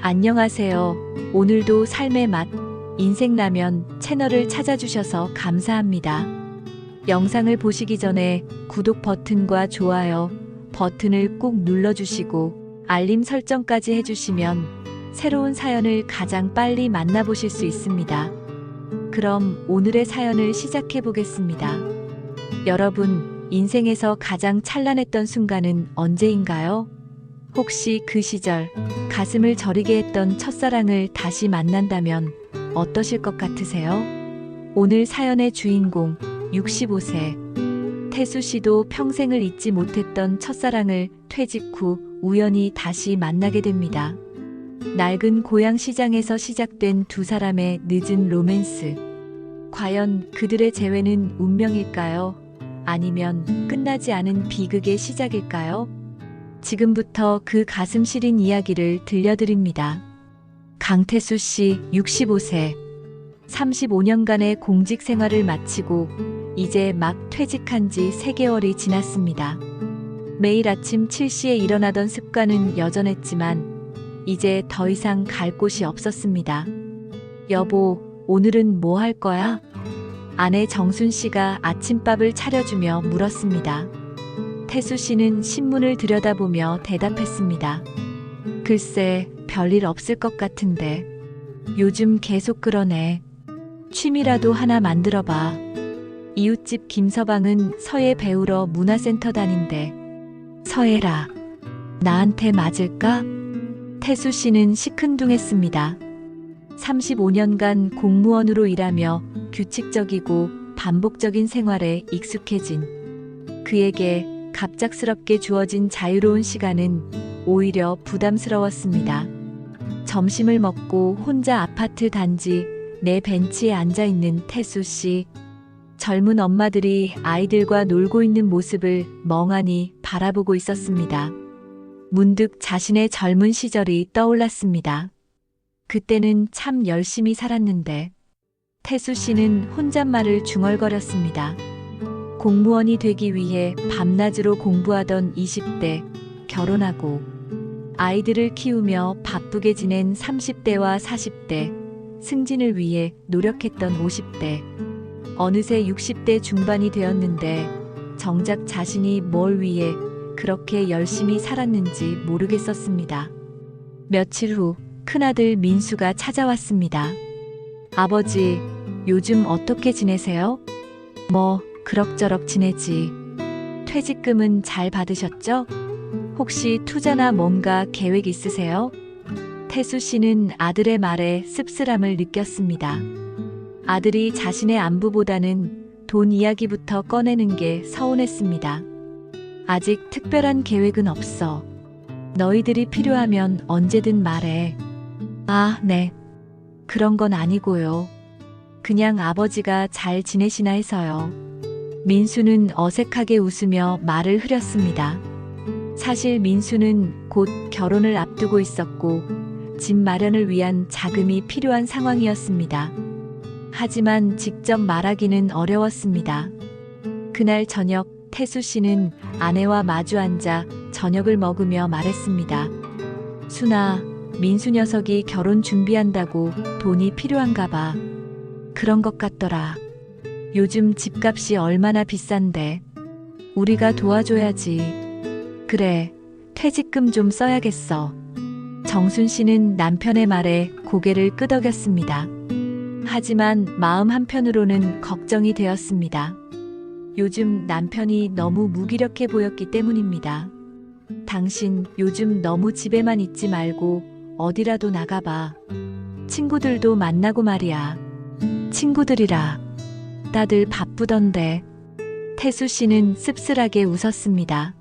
안녕하세요. 오늘도 삶의 맛, 인생라면 채널을 찾아주셔서 감사합니다. 영상을 보시기 전에 구독 버튼과 좋아요 버튼을 꾹 눌러주시고 알림 설정까지 해주시면 새로운 사연을 가장 빨리 만나보실 수 있습니다. 그럼 오늘의 사연을 시작해 보겠습니다. 여러분, 인생에서 가장 찬란했던 순간은 언제인가요? 혹시 그 시절 가슴을 저리게 했던 첫사랑을 다시 만난다면 어떠실 것 같으세요? 오늘 사연의 주인공 65세 태수 씨도 평생을 잊지 못했던 첫사랑을 퇴직 후 우연히 다시 만나게 됩니다. 낡은 고향 시장에서 시작된 두 사람의 늦은 로맨스. 과연 그들의 재회는 운명일까요? 아니면 끝나지 않은 비극의 시작일까요? 지금부터 그 가슴 시린 이야기를 들려드립니다. 강태수 씨 65세. 35년간의 공직 생활을 마치고 이제 막 퇴직한 지 3개월이 지났습니다. 매일 아침 7시에 일어나던 습관은 여전했지만 이제 더 이상 갈 곳이 없었습니다. 여보, 오늘은 뭐 할 거야? 아내 정순 씨가 아침밥을 차려주며 물었습니다. 태수 씨는 신문을 들여다보며 대답했습니다. 글쎄, 별일 없을 것 같은데. 요즘 계속 그러네. 취미라도 하나 만들어봐. 이웃집 김서방은 서예 배우러 문화센터 다닌대. 서예라. 나한테 맞을까? 태수 씨는 시큰둥했습니다. 35년간 공무원으로 일하며 규칙적이고 반복적인 생활에 익숙해진 그에게 갑작스럽게 주어진 자유로운 시간은 오히려 부담스러웠습니다. 점심을 먹고 혼자 아파트 단지 내 벤치에 앉아 있는 태수 씨. 젊은 엄마들이 아이들과 놀고 있는 모습을 멍하니 바라보고 있었습니다. 문득 자신의 젊은 시절이 떠올랐습니다. 그때는 참 열심히 살았는데. 태수 씨는 혼잣말을 중얼거렸습니다. 공무원이 되기 위해 밤낮으로 공부하던 20대, 결혼하고 아이들을 키우며 바쁘게 지낸 30대와 40대, 승진을 위해 노력했던 50대, 어느새 60대 중반이 되었는데 정작 자신이 뭘 위해 그렇게 열심히 살았는지 모르겠었습니다. 며칠 후 큰아들 민수가 찾아왔습니다. 아버지, 요즘 어떻게 지내세요? 뭐 그럭저럭 지내지. 퇴직금은 잘 받으셨죠? 혹시 투자나 뭔가 계획 있으세요? 태수 씨는 아들의 말에 씁쓸함을 느꼈습니다. 아들이 자신의 안부보다는 돈 이야기부터 꺼내는 게 서운했습니다. 아직 특별한 계획은 없어. 너희들이 필요하면 언제든 말해. 아, 네. 그런 건 아니고요. 그냥 아버지가 잘 지내시나 해서요. 민수는 어색하게 웃으며 말을 흐렸습니다. 사실 민수는 곧 결혼을 앞두고 있었고 집 마련을 위한 자금이 필요한 상황이었습니다. 하지만 직접 말하기는 어려웠습니다. 그날 저녁 태수 씨는 아내와 마주 앉아 저녁을 먹으며 말했습니다. 순아, 민수 녀석이 결혼 준비한다고 돈이 필요한가 봐. 그런 것 같더라. 요즘 집값이 얼마나 비싼데. 우리가 도와줘야지. 그래, 퇴직금 좀 써야겠어. 정순 씨는 남편의 말에 고개를 끄덕였습니다. 하지만 마음 한편으로는 걱정이 되었습니다. 요즘 남편이 너무 무기력해 보였기 때문입니다. 당신 요즘 너무 집에만 있지 말고 어디라도 나가봐. 친구들도 만나고 말이야. 친구들이라. 다들 바쁘던데. 태수 씨는 씁쓸하게 웃었습니다.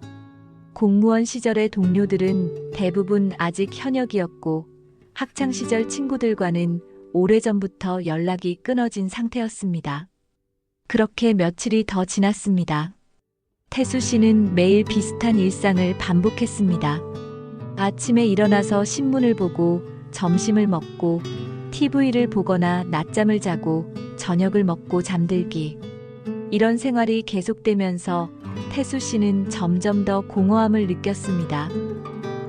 공무원 시절의 동료들은 대부분 아직 현역이었고 학창시절 친구들과는 오래전부터 연락이 끊어진 상태였습니다. 그렇게 며칠이 더 지났습니다. 태수 씨는 매일 비슷한 일상을 반복했습니다. 아침에 일어나서 신문을 보고 점심을 먹고 TV를 보거나 낮잠을 자고 저녁을 먹고 잠들기. 이런 생활이 계속되면서 태수 씨는 점점 더 공허함을 느꼈습니다.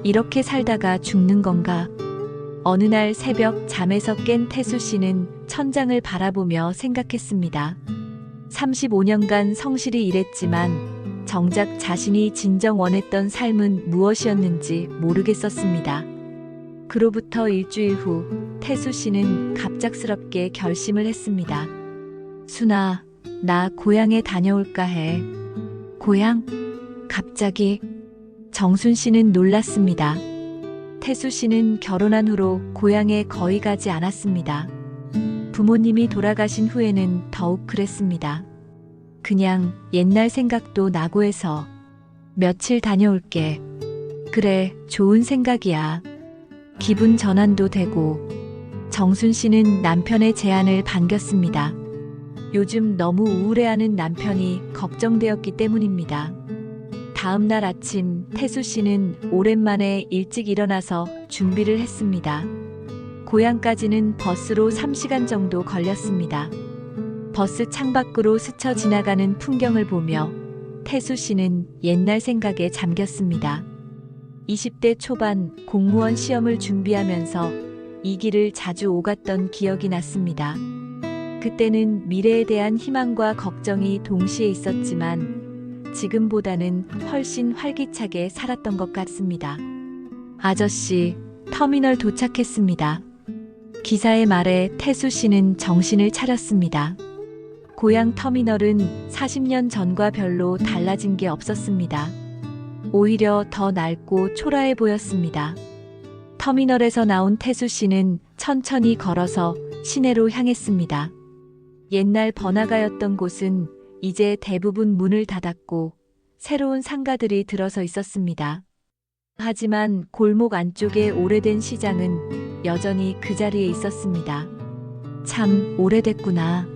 이렇게 살다가 죽는 건가? 어느 날 새벽 잠에서 깬 태수 씨는 천장을 바라보며 생각했습니다. 35년간 성실히 일했지만 정작 자신이 진정 원했던 삶은 무엇이었는지 모르겠었습니다. 그로부터 일주일 후 태수 씨는 갑작스럽게 결심을 했습니다. 순아, 나 고향에 다녀올까 해. 고향? 갑자기? 정순 씨는 놀랐습니다. 태수 씨는 결혼한 후로 고향에 거의 가지 않았습니다. 부모님이 돌아가신 후에는 더욱 그랬습니다. 그냥 옛날 생각도 나고 해서 며칠 다녀올게. 그래, 좋은 생각이야. 기분 전환도 되고. 정순 씨는 남편의 제안을 반겼습니다. 요즘 너무 우울해하는 남편이 걱정되었기 때문입니다. 다음 날 아침 태수 씨는 오랜만에 일찍 일어나서 준비를 했습니다. 고향까지는 버스로 3시간 정도 걸렸습니다. 버스 창밖으로 스쳐 지나가는 풍경을 보며 태수 씨는 옛날 생각에 잠겼습니다. 20대 초반 공무원 시험을 준비하면서 이 길을 자주 오갔던 기억이 났습니다. 그때는 미래에 대한 희망과 걱정이 동시에 있었지만 지금보다는 훨씬 활기차게 살았던 것 같습니다. 아저씨, 터미널 도착했습니다. 기사의 말에 태수 씨는 정신을 차렸습니다. 고향 터미널은 40년 전과 별로 달라진 게 없었습니다. 오히려 더 낡고 초라해 보였습니다. 터미널에서 나온 태수 씨는 천천히 걸어서 시내로 향했습니다. 옛날 번화가였던 곳은 이제 대부분 문을 닫았고 새로운 상가들이 들어서 있었습니다. 하지만 골목 안쪽의 오래된 시장은 여전히 그 자리에 있었습니다. 참 오래됐구나.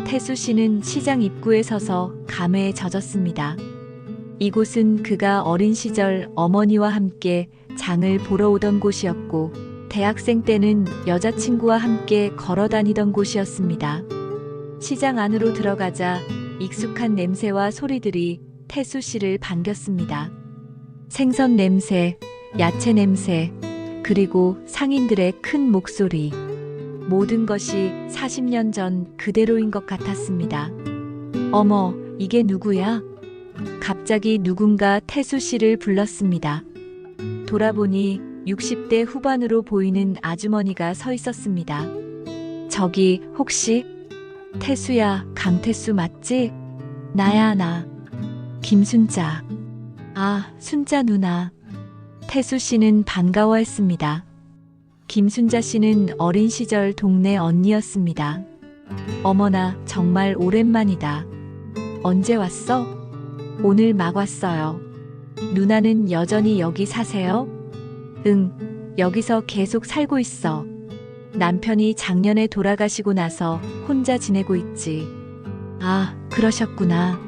태수 씨는 시장 입구에 서서 감회에 젖었습니다. 이곳은 그가 어린 시절 어머니와 함께 장을 보러 오던 곳이었고 대학생 때는 여자친구와 함께 걸어 다니던 곳이었습니다. 시장 안으로 들어가자 익숙한 냄새와 소리들이 태수 씨를 반겼습니다. 생선 냄새, 야채 냄새, 그리고 상인들의 큰 목소리. 모든 것이 40년 전 그대로인 것 같았습니다. 어머, 이게 누구야? 갑자기 누군가 태수 씨를 불렀습니다. 돌아보니 60대 후반으로 보이는 아주머니가 서 있었습니다. 저기 혹시? 태수야, 강태수 맞지? 나야, 나. 김순자. 아, 순자 누나. 태수 씨는 반가워했습니다. 김순자 씨는 어린 시절 동네 언니였습니다. 어머나, 정말 오랜만이다. 언제 왔어? 오늘 막 왔어요. 누나는 여전히 여기 사세요? 응, 여기서 계속 살고 있어. 남편이 작년에 돌아가시고 나서 혼자 지내고 있지. 아, 그러셨구나.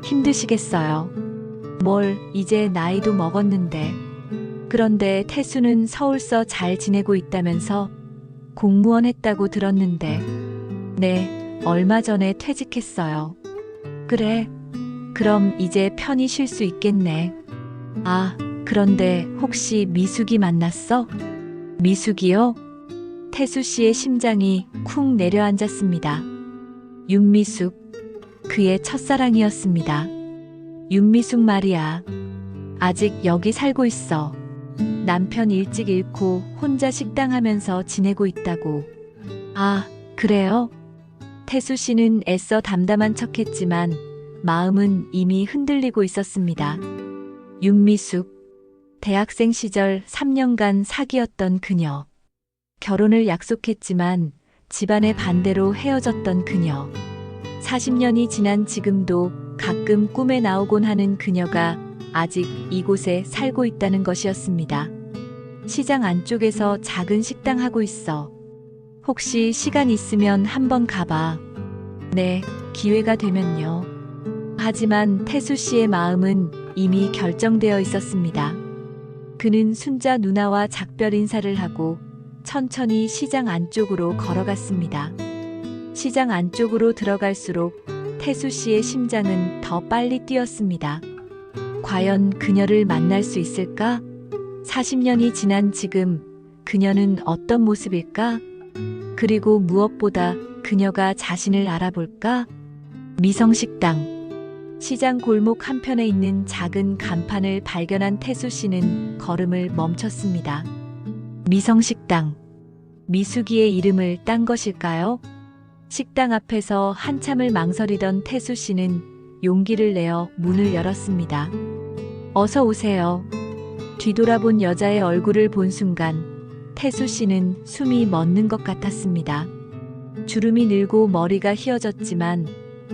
힘드시겠어요. 뭘, 이제 나이도 먹었는데. 그런데 태수는 서울서 잘 지내고 있다면서? 공무원 했다고 들었는데. 네, 얼마 전에 퇴직했어요. 그래, 그럼 이제 편히 쉴 수 있겠네. 아, 그런데 혹시 미숙이 만났어? 미숙이요? 태수 씨의 심장이 쿵 내려앉았습니다. 윤미숙, 그의 첫사랑이었습니다. 윤미숙 말이야. 아직 여기 살고 있어. 남편 일찍 잃고 혼자 식당 하면서 지내고 있다고. 아, 그래요? 태수 씨는 애써 담담한 척했지만 마음은 이미 흔들리고 있었습니다. 윤미숙, 대학생 시절 3년간 사귀었던 그녀. 결혼을 약속했지만 집안의 반대로 헤어졌던 그녀. 40년이 지난 지금도 가끔 꿈에 나오곤 하는 그녀가 아직 이곳에 살고 있다는 것이었습니다. 시장 안쪽에서 작은 식당 하고 있어. 혹시 시간 있으면 한번 가봐. 네, 기회가 되면요. 하지만 태수 씨의 마음은 이미 결정되어 있었습니다. 그는 순자 누나와 작별 인사를 하고 천천히 시장 안쪽으로 걸어갔습니다. 시장 안쪽으로 들어갈수록 태수 씨의 심장은 더 빨리 뛰었습니다. 과연 그녀를 만날 수 있을까? 40년이 지난 지금 그녀는 어떤 모습일까? 그리고 무엇보다 그녀가 자신을 알아볼까? 미성식당. 시장 골목 한편에 있는 작은 간판을 발견한 태수 씨는 걸음을 멈췄습니다. 미성식당. 미숙이의 이름을 딴 것일까요? 식당 앞에서 한참을 망설이던 태수 씨는 용기를 내어 문을 열었습니다. 어서 오세요. 뒤돌아본 여자의 얼굴을 본 순간 태수 씨는 숨이 멎는 것 같았습니다. 주름이 늘고 머리가 휘어졌지만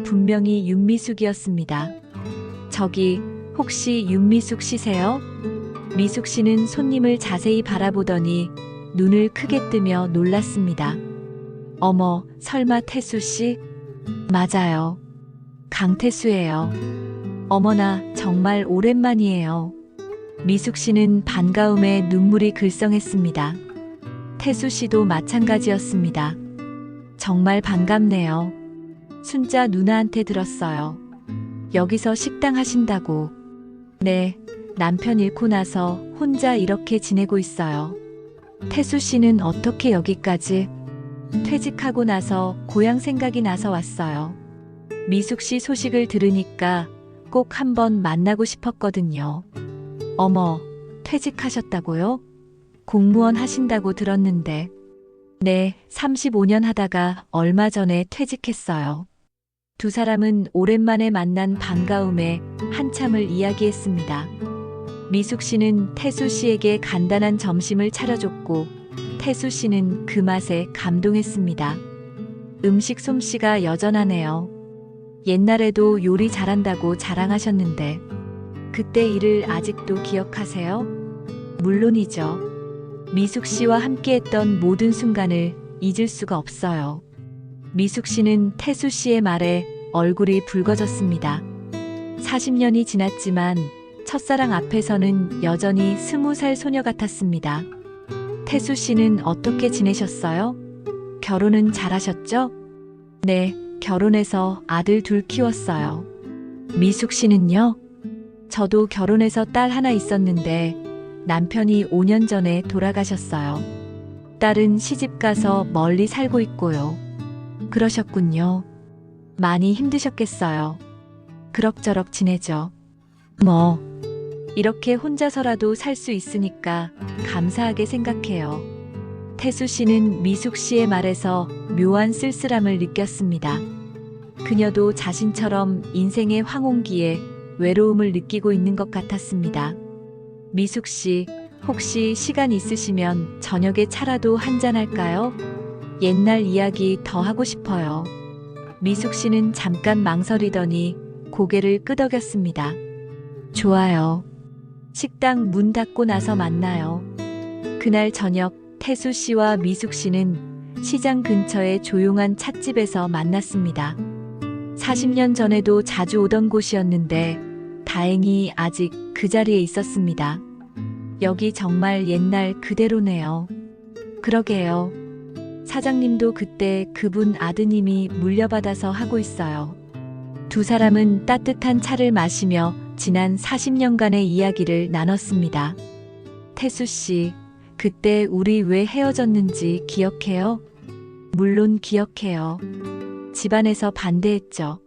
분명히 윤미숙이었습니다. 저기 혹시 윤미숙 씨세요? 미숙 씨는 손님을 자세히 바라보더니 눈을 크게 뜨며 놀랐습니다. 어머, 설마 태수 씨? 맞아요. 강태수예요. 어머나, 정말 오랜만이에요. 미숙 씨는 반가움에 눈물이 글썽했습니다. 태수 씨도 마찬가지였습니다. 정말 반갑네요. 순자 누나한테 들었어요. 여기서 식당 하신다고. 네, 남편 잃고 나서 혼자 이렇게 지내고 있어요. 태수 씨는 어떻게 여기까지? 퇴직하고 나서 고향 생각이 나서 왔어요. 미숙 씨 소식을 들으니까 꼭 한번 만나고 싶었거든요. 어머, 퇴직하셨다고요? 공무원 하신다고 들었는데. 네, 35년 하다가 얼마 전에 퇴직했어요. 두 사람은 오랜만에 만난 반가움에 한참을 이야기했습니다. 미숙 씨는 태수 씨에게 간단한 점심을 차려줬고 태수 씨는 그 맛에 감동했습니다. 음식 솜씨가 여전하네요. 옛날에도 요리 잘한다고 자랑하셨는데 그때 일을 아직도 기억하세요? 물론이죠. 미숙 씨와 함께했던 모든 순간을 잊을 수가 없어요. 미숙 씨는 태수 씨의 말에 얼굴이 붉어졌습니다. 40년이 지났지만 첫사랑 앞에서는 여전히 20살 소녀 같았습니다. 태수 씨는 어떻게 지내셨어요? 결혼은 잘하셨죠? 네, 결혼해서 아들 둘 키웠어요. 미숙 씨는요? 저도 결혼해서 딸 하나 있었는데 남편이 5년 전에 돌아가셨어요. 딸은 시집가서 멀리 살고 있고요. 그러셨군요. 많이 힘드셨겠어요. 그럭저럭 지내죠. 뭐, 이렇게 혼자서라도 살 수 있으니까 감사하게 생각해요. 태수 씨는 미숙 씨의 말에서 묘한 쓸쓸함을 느꼈습니다. 그녀도 자신처럼 인생의 황혼기에 외로움을 느끼고 있는 것 같았습니다. 미숙 씨, 혹시 시간 있으시면 저녁에 차라도 한잔할까요? 옛날 이야기 더 하고 싶어요. 미숙 씨는 잠깐 망설이더니 고개를 끄덕였습니다. 좋아요. 식당 문 닫고 나서 만나요. 그날 저녁 태수 씨와 미숙 씨는 시장 근처의 조용한 찻집에서 만났습니다. 40년 전에도 자주 오던 곳이었는데 다행히 아직 그 자리에 있었습니다. 여기 정말 옛날 그대로네요. 그러게요. 사장님도 그때 그분 아드님이 물려받아서 하고 있어요. 두 사람은 따뜻한 차를 마시며 지난 40년간의 이야기를 나눴습니다. 태수 씨, 그때 우리 왜 헤어졌는지 기억해요? 물론 기억해요. 집안에서 반대했죠.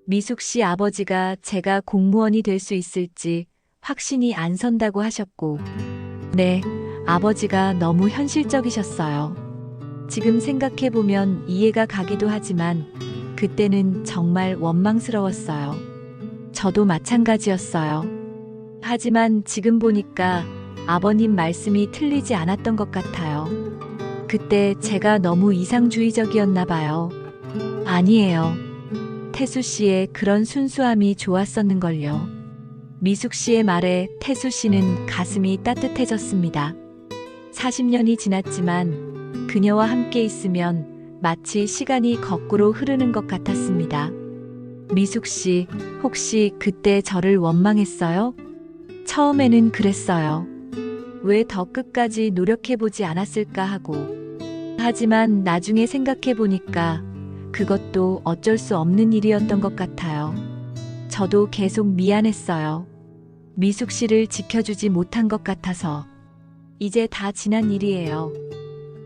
미숙 씨 아버지가 제가 공무원이 될 수 있을지 확신이 안 선다고 하셨고, 네, 아버지가 너무 현실적이셨어요. 지금 생각해보면 이해가 가기도 하지만 그때는 정말 원망스러웠어요. 저도 마찬가지였어요. 하지만 지금 보니까 아버님 말씀이 틀리지 않았던 것 같아요. 그때 제가 너무 이상주의적이었나 봐요. 아니에요. 태수 씨의 그런 순수함이 좋았었는걸요. 미숙 씨의 말에 태수 씨는 가슴이 따뜻해졌습니다. 40년이 지났지만 그녀와 함께 있으면 마치 시간이 거꾸로 흐르는 것 같았습니다. 미숙 씨, 혹시 그때 저를 원망했어요? 처음에는 그랬어요. 왜 더 끝까지 노력해보지 않았을까 하고. 하지만 나중에 생각해보니까 그것도 어쩔 수 없는 일이었던 것 같아요. 저도 계속 미안했어요. 미숙 씨를 지켜주지 못한 것 같아서. 이제 다 지난 일이에요.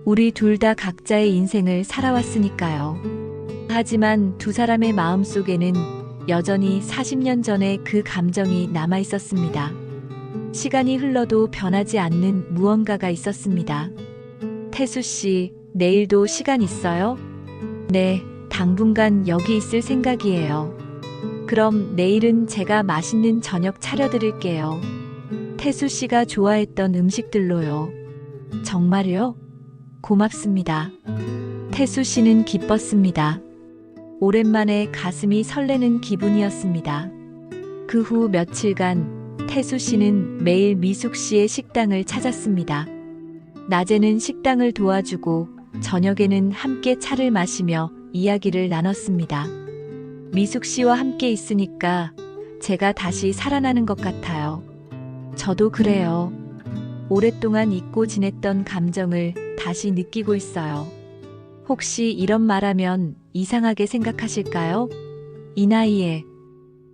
우리 둘 다 각자의 인생을 살아왔으니까요. 하지만 두 사람의 마음 속에는 여전히 40년 전의 그 감정이 남아 있었습니다. 시간이 흘러도 변하지 않는 무언가가 있었습니다. 태수 씨, 내일도 시간 있어요? 네, 당분간 여기 있을 생각이에요. 그럼 내일은 제가 맛있는 저녁 차려드릴게요. 태수 씨가 좋아했던 음식들로요. 정말요? 고맙습니다. 태수 씨는 기뻤습니다. 오랜만에 가슴이 설레는 기분이었습니다. 그 후 며칠간 태수 씨는 매일 미숙 씨의 식당을 찾았습니다. 낮에는 식당을 도와주고 저녁에는 함께 차를 마시며 이야기를 나눴습니다. 미숙 씨와 함께 있으니까 제가 다시 살아나는 것 같아요. 저도 그래요. 오랫동안 잊고 지냈던 감정을 다시 느끼고 있어요. 혹시 이런 말하면 이상하게 생각하실까요? 이 나이에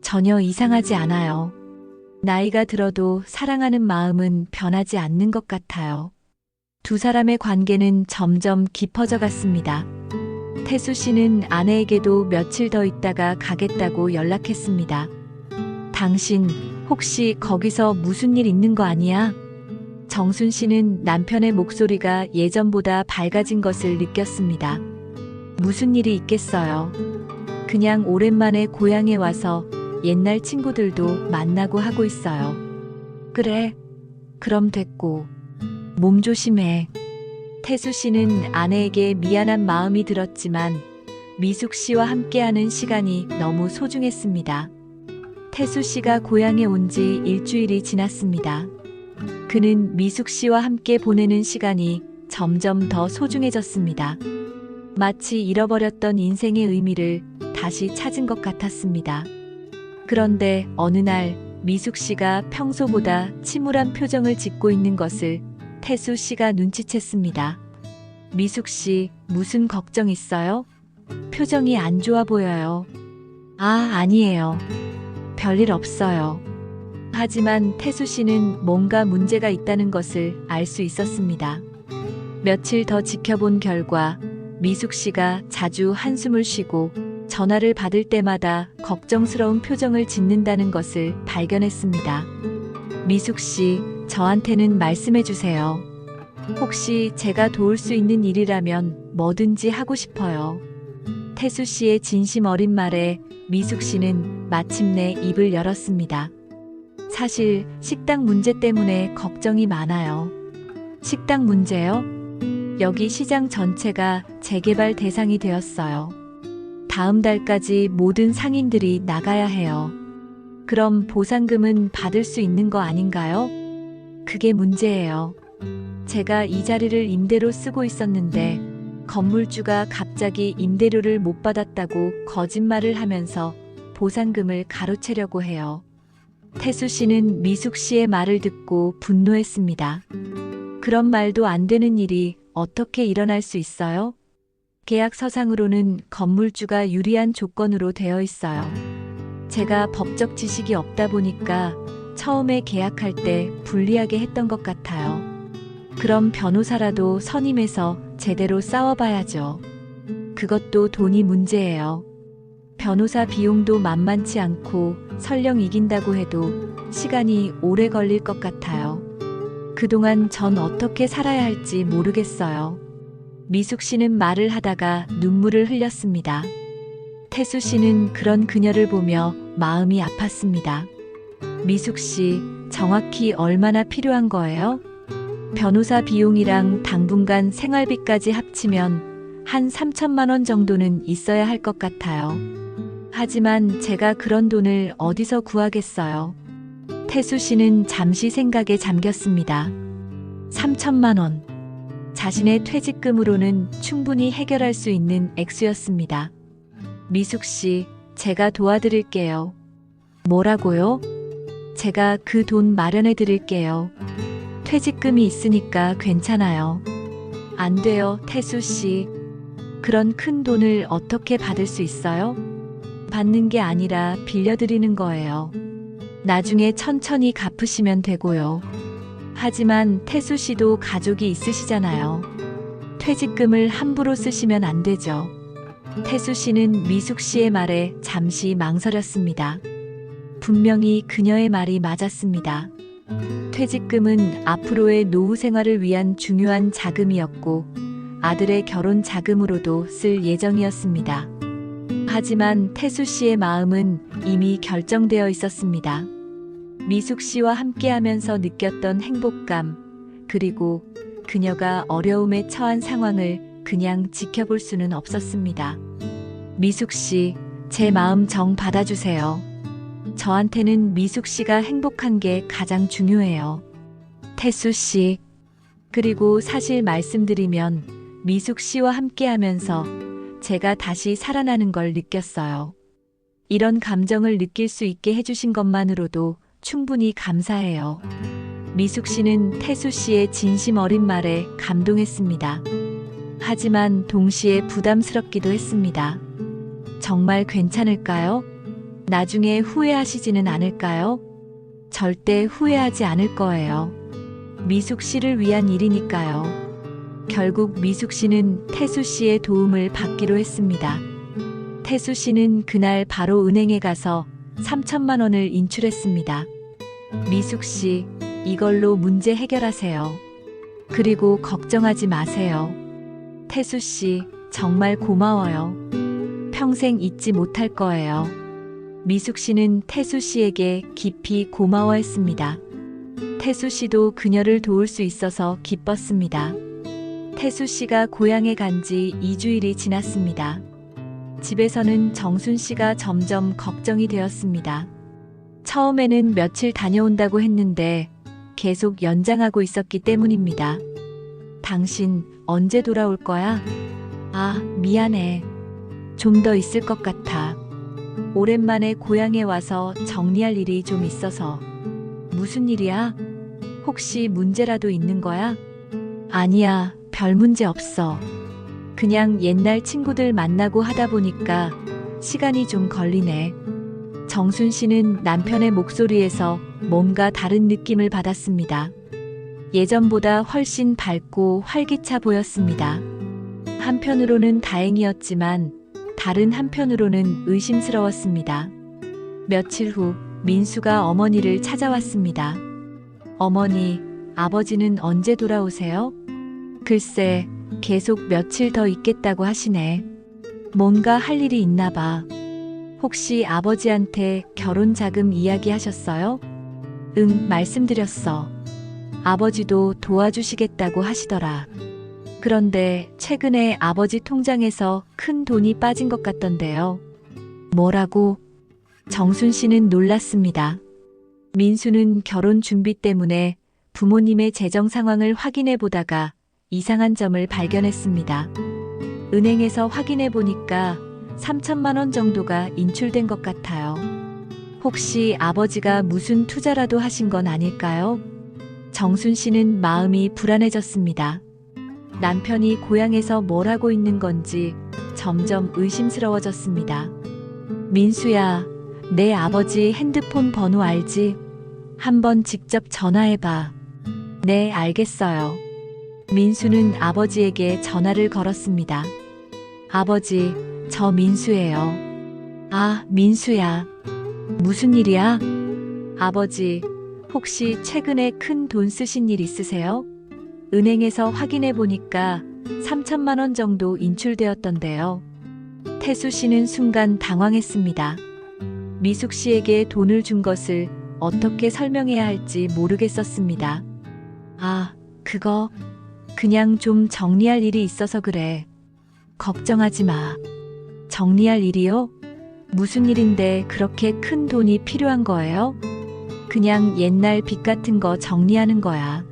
전혀 이상하지 않아요. 나이가 들어도 사랑하는 마음은 변하지 않는 것 같아요. 두 사람의 관계는 점점 깊어져 갔습니다. 태수 씨는 아내에게도 며칠 더 있다가 가겠다고 연락했습니다. 당신 혹시 거기서 무슨 일 있는 거 아니야? 정순 씨는 남편의 목소리가 예전보다 밝아진 것을 느꼈습니다. 무슨 일이 있겠어요. 그냥 오랜만에 고향에 와서 옛날 친구들도 만나고 하고 있어요. 그래, 그럼 됐고. 몸 조심해. 태수 씨는 아내에게 미안한 마음이 들었지만 미숙 씨와 함께하는 시간이 너무 소중했습니다. 태수 씨가 고향에 온 지 일주일이 지났습니다. 그는 미숙 씨와 함께 보내는 시간이 점점 더 소중해졌습니다. 마치 잃어버렸던 인생의 의미를 다시 찾은 것 같았습니다. 그런데 어느 날 미숙 씨가 평소보다 침울한 표정을 짓고 있는 것을 태수 씨가 눈치챘습니다. 미숙 씨, 무슨 걱정 있어요? 표정이 안 좋아 보여요. 아, 아니에요. 별일 없어요. 하지만 태수 씨는 뭔가 문제가 있다는 것을 알 수 있었습니다. 며칠 더 지켜본 결과 미숙 씨가 자주 한숨을 쉬고 전화를 받을 때마다 걱정스러운 표정을 짓는다는 것을 발견했습니다. 미숙 씨, 저한테는 말씀해 주세요. 혹시 제가 도울 수 있는 일이라면 뭐든지 하고 싶어요. 태수 씨의 진심 어린 말에 미숙 씨는 마침내 입을 열었습니다. 사실 식당 문제 때문에 걱정이 많아요. 식당 문제요? 여기 시장 전체가 재개발 대상이 되었어요. 다음 달까지 모든 상인들이 나가야 해요. 그럼 보상금은 받을 수 있는 거 아닌가요? 그게 문제예요. 제가 이 자리를 임대로 쓰고 있었는데 건물주가 갑자기 임대료를 못 받았다고 거짓말을 하면서 보상금을 가로채려고 해요. 태수 씨는 미숙 씨의 말을 듣고 분노했습니다. 그런 말도 안 되는 일이 어떻게 일어날 수 있어요? 계약서상으로는 건물주가 유리한 조건으로 되어 있어요. 제가 법적 지식이 없다 보니까 처음에 계약할 때 불리하게 했던 것 같아요. 그럼 변호사라도 선임해서 제대로 싸워봐야죠. 그것도 돈이 문제예요. 변호사 비용도 만만치 않고 설령 이긴다고 해도 시간이 오래 걸릴 것 같아요. 그동안 전 어떻게 살아야 할지 모르겠어요. 미숙 씨는 말을 하다가 눈물을 흘렸습니다. 태수 씨는 그런 그녀를 보며 마음이 아팠습니다. 미숙 씨, 정확히 얼마나 필요한 거예요? 변호사 비용이랑 당분간 생활비까지 합치면 한 3천만 원 정도는 있어야 할 것 같아요. 하지만 제가 그런 돈을 어디서 구하겠어요. 태수 씨는 잠시 생각에 잠겼습니다. 3천만 원. 자신의 퇴직금으로는 충분히 해결할 수 있는 액수였습니다. 미숙 씨, 제가 도와드릴게요. 뭐라고요? 제가 그 돈 마련해 드릴게요. 퇴직금이 있으니까 괜찮아요. 안 돼요, 태수 씨. 그런 큰 돈을 어떻게 받을 수 있어요? 받는 게 아니라 빌려드리는 거예요. 나중에 천천히 갚으시면 되고요. 하지만 태수 씨도 가족이 있으시잖아요. 퇴직금을 함부로 쓰시면 안 되죠. 태수 씨는 미숙 씨의 말에 잠시 망설였습니다. 분명히 그녀의 말이 맞았습니다. 퇴직금은 앞으로의 노후 생활을 위한 중요한 자금이었고 아들의 결혼 자금으로도 쓸 예정이었습니다. 하지만 태수 씨의 마음은 이미 결정되어 있었습니다. 미숙 씨와 함께하면서 느꼈던 행복감, 그리고 그녀가 어려움에 처한 상황을 그냥 지켜볼 수는 없었습니다. 미숙 씨, 제 마음 정 받아주세요. 저한테는 미숙 씨가 행복한 게 가장 중요해요. 태수 씨. 그리고 사실 말씀드리면 미숙 씨와 함께하면서 제가 다시 살아나는 걸 느꼈어요. 이런 감정을 느낄 수 있게 해주신 것만으로도 충분히 감사해요. 미숙 씨는 태수 씨의 진심 어린 말에 감동했습니다. 하지만 동시에 부담스럽기도 했습니다. 정말 괜찮을까요? 나중에 후회하시지는 않을까요? 절대 후회하지 않을 거예요. 미숙 씨를 위한 일이니까요. 결국 미숙 씨는 태수 씨의 도움을 받기로 했습니다. 태수 씨는 그날 바로 은행에 가서 3천만 원을 인출했습니다. 미숙 씨, 이걸로 문제 해결하세요. 그리고 걱정하지 마세요. 태수 씨, 정말 고마워요. 평생 잊지 못할 거예요. 미숙 씨는 태수 씨에게 깊이 고마워했습니다. 태수 씨도 그녀를 도울 수 있어서 기뻤습니다. 태수 씨가 고향에 간 지 2주일이 지났습니다. 집에서는 정순 씨가 점점 걱정이 되었습니다. 처음에는 며칠 다녀온다고 했는데 계속 연장하고 있었기 때문입니다. 당신 언제 돌아올 거야? 아, 미안해. 좀 더 있을 것 같아. 오랜만에 고향에 와서 정리할 일이 좀 있어서. 무슨 일이야? 혹시 문제라도 있는 거야? 아니야, 별 문제 없어. 그냥 옛날 친구들 만나고 하다 보니까 시간이 좀 걸리네. 정순 씨는 남편의 목소리에서 뭔가 다른 느낌을 받았습니다. 예전보다 훨씬 밝고 활기차 보였습니다. 한편으로는 다행이었지만 다른 한편으로는 의심스러웠습니다. 며칠 후 민수가 어머니를 찾아왔습니다. 어머니, 아버지는 언제 돌아오세요? 글쎄, 계속 며칠 더 있겠다고 하시네. 뭔가 할 일이 있나 봐. 혹시 아버지한테 결혼 자금 이야기 하셨어요? 응, 말씀드렸어. 아버지도 도와주시겠다고 하시더라. 그런데 최근에 아버지 통장에서 큰 돈이 빠진 것 같던데요. 뭐라고? 정순 씨는 놀랐습니다. 민수는 결혼 준비 때문에 부모님의 재정 상황을 확인해 보다가 이상한 점을 발견했습니다. 은행에서 확인해 보니까 3천만 원 정도가 인출된 것 같아요. 혹시 아버지가 무슨 투자라도 하신 건 아닐까요? 정순 씨는 마음이 불안해졌습니다. 남편이 고향에서 뭘 하고 있는 건지 점점 의심스러워졌습니다. 민수야, 내 아버지 핸드폰 번호 알지? 한번 직접 전화해봐. 네, 알겠어요. 민수는 아버지에게 전화를 걸었습니다. 아버지, 저 민수예요. 아, 민수야. 무슨 일이야? 아버지, 혹시 최근에 큰 돈 쓰신 일 있으세요? 은행에서 확인해 보니까 3천만 원 정도 인출되었던데요. 태수 씨는 순간 당황했습니다. 미숙 씨에게 돈을 준 것을 어떻게 설명해야 할지 모르겠었습니다. 아, 그거 그냥 좀 정리할 일이 있어서 그래. 걱정하지 마. 정리할 일이요? 무슨 일인데 그렇게 큰 돈이 필요한 거예요? 그냥 옛날 빚 같은 거 정리하는 거야.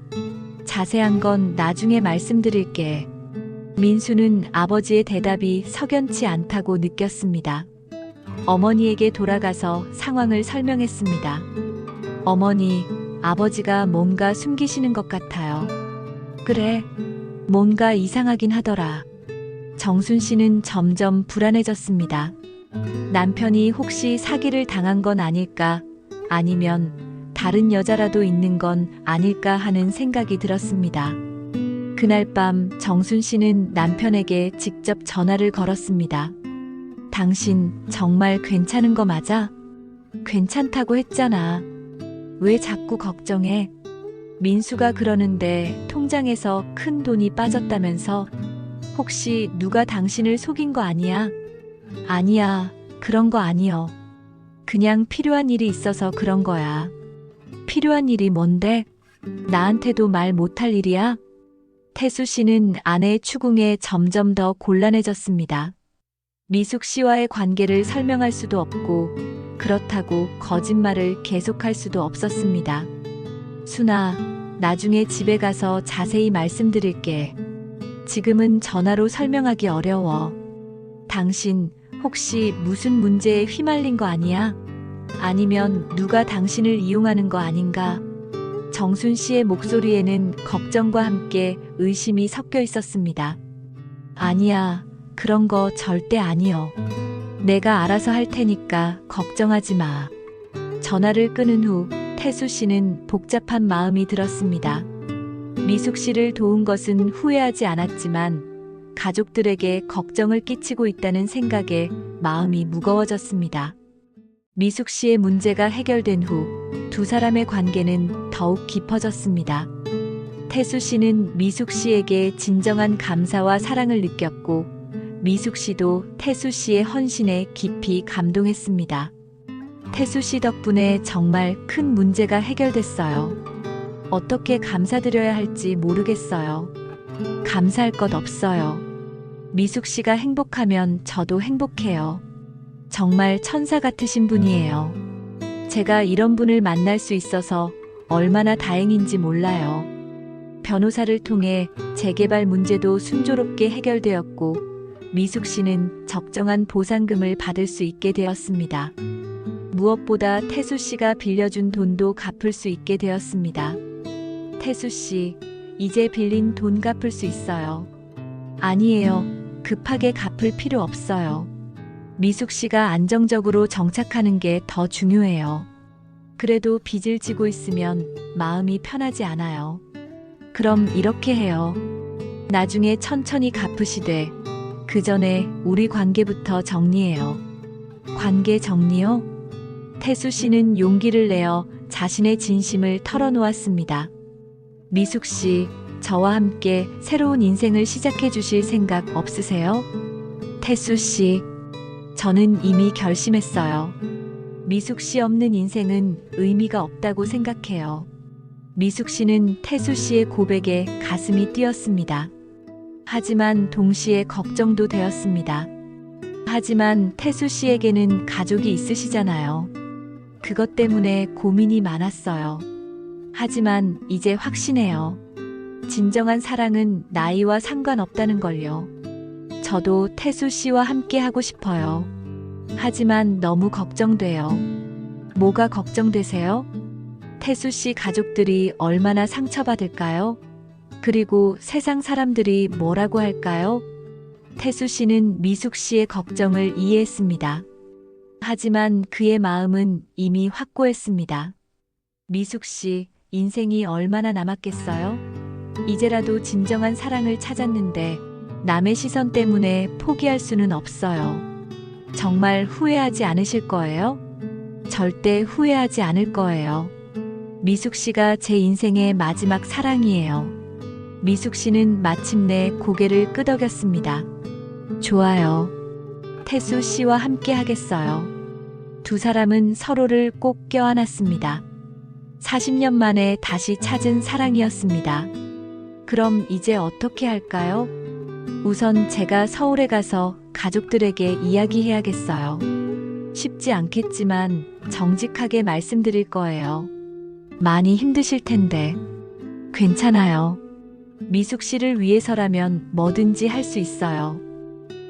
자세한 건 나중에 말씀드릴게. 민수는 아버지의 대답이 석연치 않다고 느꼈습니다. 어머니에게 돌아가서 상황을 설명했습니다. 어머니, 아버지가 뭔가 숨기시는 것 같아요. 그래, 뭔가 이상하긴 하더라. 정순 씨는 점점 불안해졌습니다. 남편이 혹시 사기를 당한 건 아닐까? 아니면 다른 여자라도 있는 건 아닐까 하는 생각이 들었습니다. 그날 밤 정순 씨는 남편에게 직접 전화를 걸었습니다. 당신 정말 괜찮은 거 맞아? 괜찮다고 했잖아. 왜 자꾸 걱정해? 민수가 그러는데 통장에서 큰 돈이 빠졌다면서? 혹시 누가 당신을 속인 거 아니야? 아니야, 그런 거 아니여. 그냥 필요한 일이 있어서 그런 거야. 필요한 일이 뭔데? 나한테도 말 못할 일이야? 태수 씨는 아내의 추궁에 점점 더 곤란해졌습니다. 미숙 씨와의 관계를 설명할 수도 없고 그렇다고 거짓말을 계속할 수도 없었습니다. 순아, 나중에 집에 가서 자세히 말씀드릴게. 지금은 전화로 설명하기 어려워. 당신 혹시 무슨 문제에 휘말린 거 아니야? 아니면 누가 당신을 이용하는 거 아닌가? 정순 씨의 목소리에는 걱정과 함께 의심이 섞여 있었습니다. 아니야, 그런 거 절대 아니여. 내가 알아서 할 테니까 걱정하지 마. 전화를 끊은 후 태수 씨는 복잡한 마음이 들었습니다. 미숙 씨를 도운 것은 후회하지 않았지만 가족들에게 걱정을 끼치고 있다는 생각에 마음이 무거워졌습니다. 미숙 씨의 문제가 해결된 후 두 사람의 관계는 더욱 깊어졌습니다. 태수 씨는 미숙 씨에게 진정한 감사와 사랑을 느꼈고 미숙 씨도 태수 씨의 헌신에 깊이 감동했습니다. 태수 씨 덕분에 정말 큰 문제가 해결됐어요. 어떻게 감사드려야 할지 모르겠어요. 감사할 것 없어요. 미숙 씨가 행복하면 저도 행복해요. 정말 천사 같으신 분이에요. 제가 이런 분을 만날 수 있어서 얼마나 다행인지 몰라요. 변호사를 통해 재개발 문제도 순조롭게 해결되었고 미숙 씨는 적정한 보상금을 받을 수 있게 되었습니다. 무엇보다 태수 씨가 빌려준 돈도 갚을 수 있게 되었습니다. 태수 씨, 이제 빌린 돈 갚을 수 있어요. 아니에요. 급하게 갚을 필요 없어요. 미숙 씨가 안정적으로 정착하는 게 더 중요해요. 그래도 빚을 지고 있으면 마음이 편하지 않아요. 그럼 이렇게 해요. 나중에 천천히 갚으시되 그 전에 우리 관계부터 정리해요. 관계 정리요? 태수 씨는 용기를 내어 자신의 진심을 털어놓았습니다. 미숙 씨, 저와 함께 새로운 인생을 시작해 주실 생각 없으세요? 태수 씨, 저는 이미 결심했어요. 미숙 씨 없는 인생은 의미가 없다고 생각해요. 미숙 씨는 태수 씨의 고백에 가슴이 뛰었습니다. 하지만 동시에 걱정도 되었습니다. 하지만 태수 씨에게는 가족이 있으시잖아요. 그것 때문에 고민이 많았어요. 하지만 이제 확신해요. 진정한 사랑은 나이와 상관없다는 걸요. 저도 태수 씨와 함께 하고 싶어요. 하지만 너무 걱정돼요. 뭐가 걱정되세요? 태수 씨 가족들이 얼마나 상처받을까요? 그리고 세상 사람들이 뭐라고 할까요? 태수 씨는 미숙 씨의 걱정을 이해했습니다. 하지만 그의 마음은 이미 확고했습니다. 미숙 씨, 인생이 얼마나 남았겠어요? 이제라도 진정한 사랑을 찾았는데 남의 시선 때문에 포기할 수는 없어요. 정말 후회하지 않으실 거예요? 절대 후회하지 않을 거예요. 미숙 씨가 제 인생의 마지막 사랑이에요. 미숙 씨는 마침내 고개를 끄덕였습니다. 좋아요. 태수 씨와 함께 하겠어요. 두 사람은 서로를 꼭 껴안았습니다. 40년 만에 다시 찾은 사랑이었습니다. 그럼 이제 어떻게 할까요? 우선 제가 서울에 가서 가족들에게 이야기해야겠어요. 쉽지 않겠지만 정직하게 말씀드릴 거예요. 많이 힘드실 텐데. 괜찮아요. 미숙 씨를 위해서라면 뭐든지 할 수 있어요.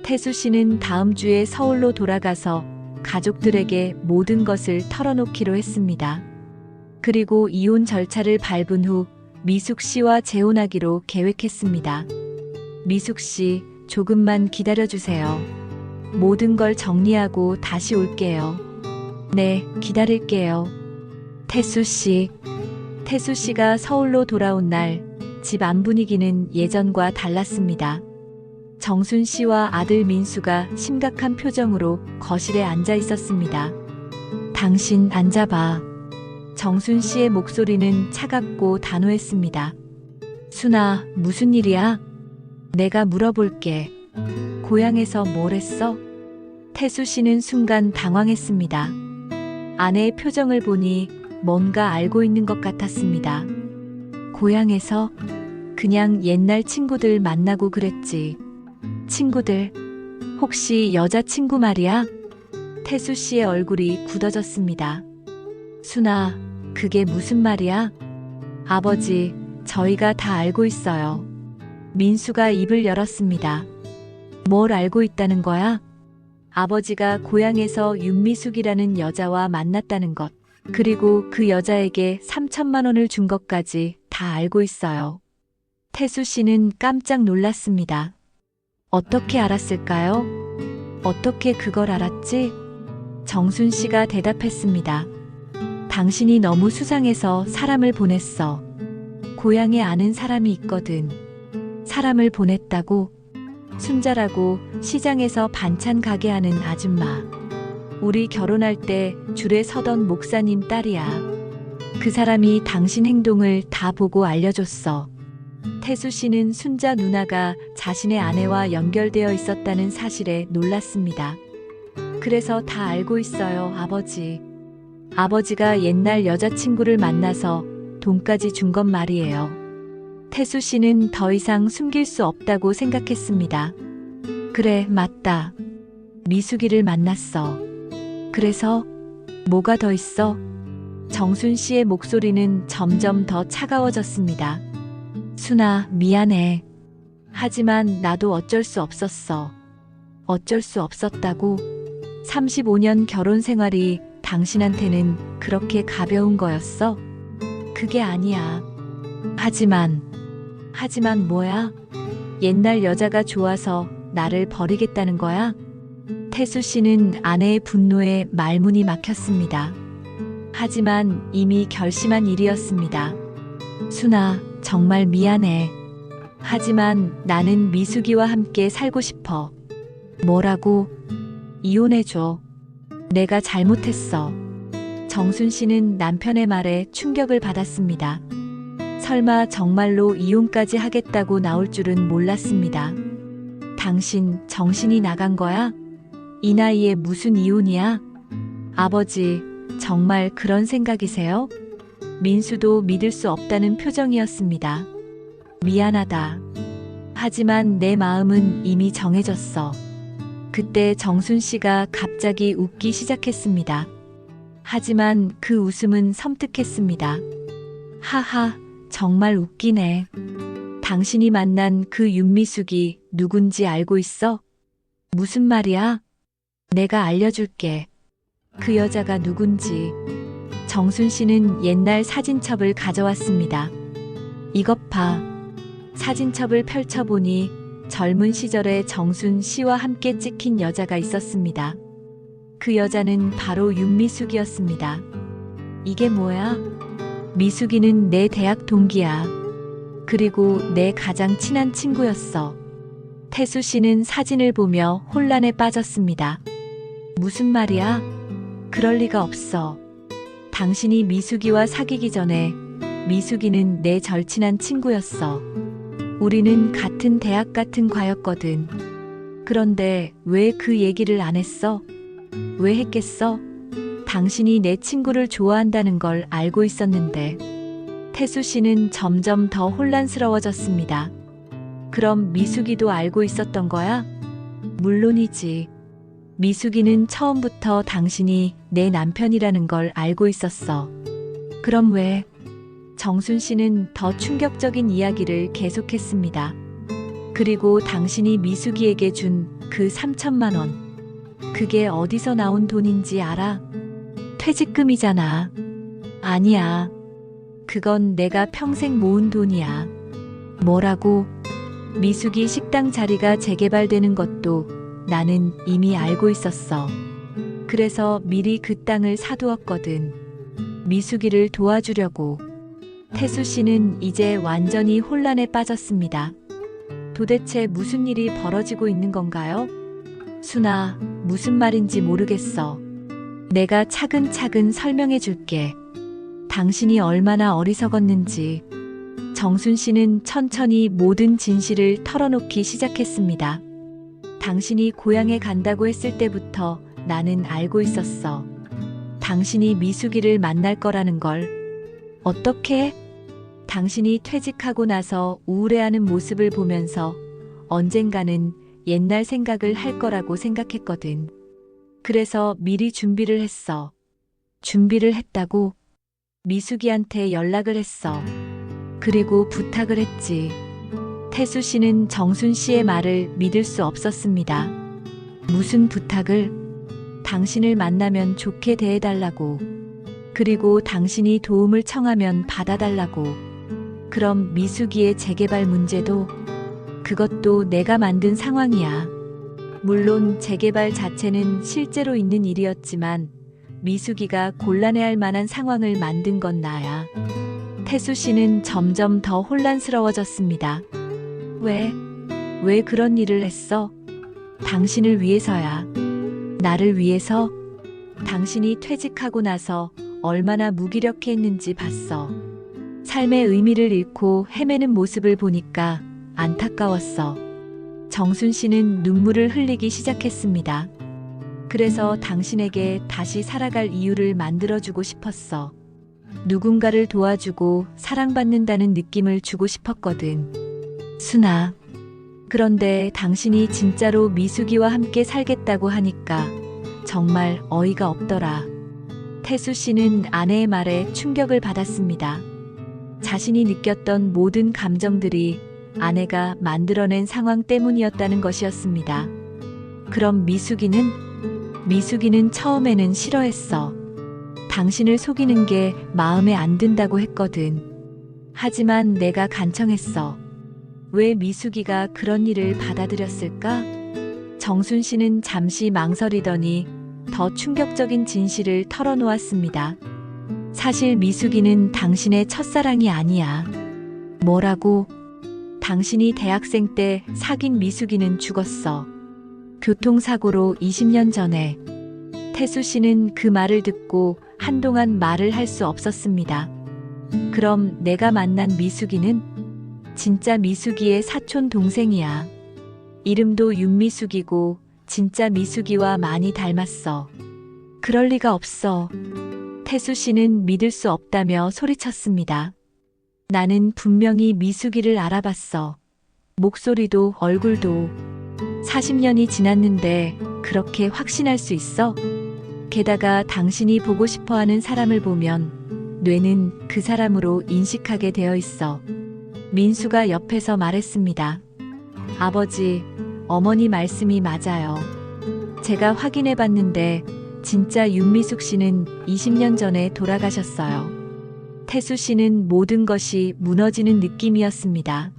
태수 씨는 다음 주에 서울로 돌아가서 가족들에게 모든 것을 털어놓기로 했습니다. 그리고 이혼 절차를 밟은 후 미숙 씨와 재혼하기로 계획했습니다. 미숙 씨, 조금만 기다려주세요. 모든 걸 정리하고 다시 올게요. 네, 기다릴게요. 태수 씨. 태수 씨가 서울로 돌아온 날 집 안 분위기는 예전과 달랐습니다. 정순 씨와 아들 민수가 심각한 표정으로 거실에 앉아 있었습니다. 당신 앉아봐. 정순 씨의 목소리는 차갑고 단호했습니다. 순아, 무슨 일이야? 내가 물어볼게. 고향에서 뭘 했어? 태수 씨는 순간 당황했습니다. 아내의 표정을 보니 뭔가 알고 있는 것 같았습니다. 고향에서? 그냥 옛날 친구들 만나고 그랬지. 친구들? 혹시 여자친구 말이야? 태수 씨의 얼굴이 굳어졌습니다. 순아, 그게 무슨 말이야? 아버지, 저희가 다 알고 있어요. 민수가 입을 열었습니다. 뭘 알고 있다는 거야? 아버지가 고향에서 윤미숙이라는 여자와 만났다는 것, 그리고 그 여자에게 3천만 원을 준 것까지 다 알고 있어요. 태수 씨는 깜짝 놀랐습니다. 어떻게 알았을까요? 어떻게 그걸 알았지? 정순 씨가 대답했습니다. 당신이 너무 수상해서 사람을 보냈어. 고향에 아는 사람이 있거든. 사람을 보냈다고? 순자라고 시장에서 반찬 가게 하는 아줌마. 우리 결혼할 때 줄에 서던 목사님 딸이야. 그 사람이 당신 행동을 다 보고 알려줬어. 태수 씨는 순자 누나가 자신의 아내와 연결되어 있었다는 사실에 놀랐습니다. 그래서 다 알고 있어요, 아버지. 아버지가 옛날 여자친구를 만나서 돈까지 준 건 말이에요. 태수 씨는 더 이상 숨길 수 없다고 생각했습니다. 그래, 맞다. 미숙이를 만났어. 그래서 뭐가 더 있어? 정순 씨의 목소리는 점점 더 차가워졌습니다. 순아, 미안해. 하지만 나도 어쩔 수 없었어. 어쩔 수 없었다고? 35년 결혼 생활이 당신한테는 그렇게 가벼운 거였어? 그게 아니야. 하지만 뭐야? 옛날 여자가 좋아서 나를 버리겠다는 거야? 태수 씨는 아내의 분노에 말문이 막혔습니다. 하지만 이미 결심한 일이었습니다. 순아, 정말 미안해. 하지만 나는 미숙이와 함께 살고 싶어. 뭐라고? 이혼해줘. 내가 잘못했어. 정순 씨는 남편의 말에 충격을 받았습니다. 설마 정말로 이혼까지 하겠다고 나올 줄은 몰랐습니다. 당신 정신이 나간 거야? 이 나이에 무슨 이혼이야? 아버지, 정말 그런 생각이세요? 민수도 믿을 수 없다는 표정이었습니다. 미안하다. 하지만 내 마음은 이미 정해졌어. 그때 정순 씨가 갑자기 웃기 시작했습니다. 하지만 그 웃음은 섬뜩했습니다. 하하, 정말 웃기네. 당신이 만난 그 윤미숙이 누군지 알고 있어? 무슨 말이야? 내가 알려줄게. 그 여자가 누군지. 정순 씨는 옛날 사진첩을 가져왔습니다. 이것 봐. 사진첩을 펼쳐보니 젊은 시절에 정순 씨와 함께 찍힌 여자가 있었습니다. 그 여자는 바로 윤미숙이었습니다. 이게 뭐야? 미숙이는 내 대학 동기야. 그리고 내 가장 친한 친구였어. 태수 씨는 사진을 보며 혼란에 빠졌습니다. 무슨 말이야? 그럴 리가 없어. 당신이 미숙이와 사귀기 전에 미숙이는 내 절친한 친구였어. 우리는 같은 대학 같은 과였거든. 그런데 왜 그 얘기를 안 했어? 왜 했겠어? 당신이 내 친구를 좋아한다는 걸 알고 있었는데. 태수 씨는 점점 더 혼란스러워졌습니다. 그럼 미숙이도 알고 있었던 거야? 물론이지. 미숙이는 처음부터 당신이 내 남편이라는 걸 알고 있었어. 그럼 왜? 정순 씨는 더 충격적인 이야기를 계속했습니다. 그리고 당신이 미숙이에게 준 그 3천만 원. 그게 어디서 나온 돈인지 알아? 퇴직금이잖아. 아니야. 그건 내가 평생 모은 돈이야. 뭐라고? 미숙이 식당 자리가 재개발되는 것도 나는 이미 알고 있었어. 그래서 미리 그 땅을 사두었거든. 미숙이를 도와주려고. 태수 씨는 이제 완전히 혼란에 빠졌습니다. 도대체 무슨 일이 벌어지고 있는 건가요? 순아, 무슨 말인지 모르겠어. 내가 차근차근 설명해 줄게. 당신이 얼마나 어리석었는지. 정순 씨는 천천히 모든 진실을 털어놓기 시작했습니다. 당신이 고향에 간다고 했을 때부터 나는 알고 있었어. 당신이 미숙이를 만날 거라는 걸. 어떻게? 당신이 퇴직하고 나서 우울해하는 모습을 보면서 언젠가는 옛날 생각을 할 거라고 생각했거든. 그래서 미리 준비를 했어. 준비를 했다고? 미숙이한테 연락을 했어. 그리고 부탁을 했지. 태수 씨는 정순 씨의 말을 믿을 수 없었습니다. 무슨 부탁을? 당신을 만나면 좋게 대해달라고. 그리고 당신이 도움을 청하면 받아달라고. 그럼 미숙이의 재개발 문제도? 그것도 내가 만든 상황이야. 물론 재개발 자체는 실제로 있는 일이었지만 미숙이가 곤란해할 만한 상황을 만든 건 나야. 태수 씨는 점점 더 혼란스러워졌습니다. 왜 그런 일을 했어? 당신을 위해서야. 나를 위해서? 당신이 퇴직하고 나서 얼마나 무기력해했는지 봤어. 삶의 의미를 잃고 헤매는 모습을 보니까 안타까웠어. 정순 씨는 눈물을 흘리기 시작했습니다. 그래서 당신에게 다시 살아갈 이유를 만들어주고 싶었어. 누군가를 도와주고 사랑받는다는 느낌을 주고 싶었거든. 순아. 그런데 당신이 진짜로 미숙이와 함께 살겠다고 하니까 정말 어이가 없더라. 태수 씨는 아내의 말에 충격을 받았습니다. 자신이 느꼈던 모든 감정들이 아내가 만들어낸 상황 때문이었다는 것이었습니다. 그럼 미숙이는 처음에는 싫어했어. 당신을 속이는 게 마음에 안 든다고 했거든. 하지만 내가 간청했어. 왜 미숙이가 그런 일을 받아들였을까? 정순 씨는 잠시 망설이더니 더 충격적인 진실을 털어놓았습니다. 사실 미숙이는 당신의 첫사랑이 아니야. 뭐라고? 당신이 대학생 때 사귄 미숙이는 죽었어. 교통사고로 20년 전에. 태수 씨는 그 말을 듣고 한동안 말을 할 수 없었습니다. 그럼 내가 만난 미숙이는? 진짜 미숙이의 사촌 동생이야. 이름도 윤미숙이고 진짜 미숙이와 많이 닮았어. 그럴 리가 없어. 태수 씨는 믿을 수 없다며 소리쳤습니다. 나는 분명히 미숙이를 알아봤어. 목소리도 얼굴도. 40년이 지났는데 그렇게 확신할 수 있어? 게다가 당신이 보고 싶어하는 사람을 보면 뇌는 그 사람으로 인식하게 되어 있어. 민수가 옆에서 말했습니다. 아버지, 어머니 말씀이 맞아요. 제가 확인해 봤는데 진짜 윤미숙 씨는 20년 전에 돌아가셨어요. 태수 씨는 모든 것이 무너지는 느낌이었습니다.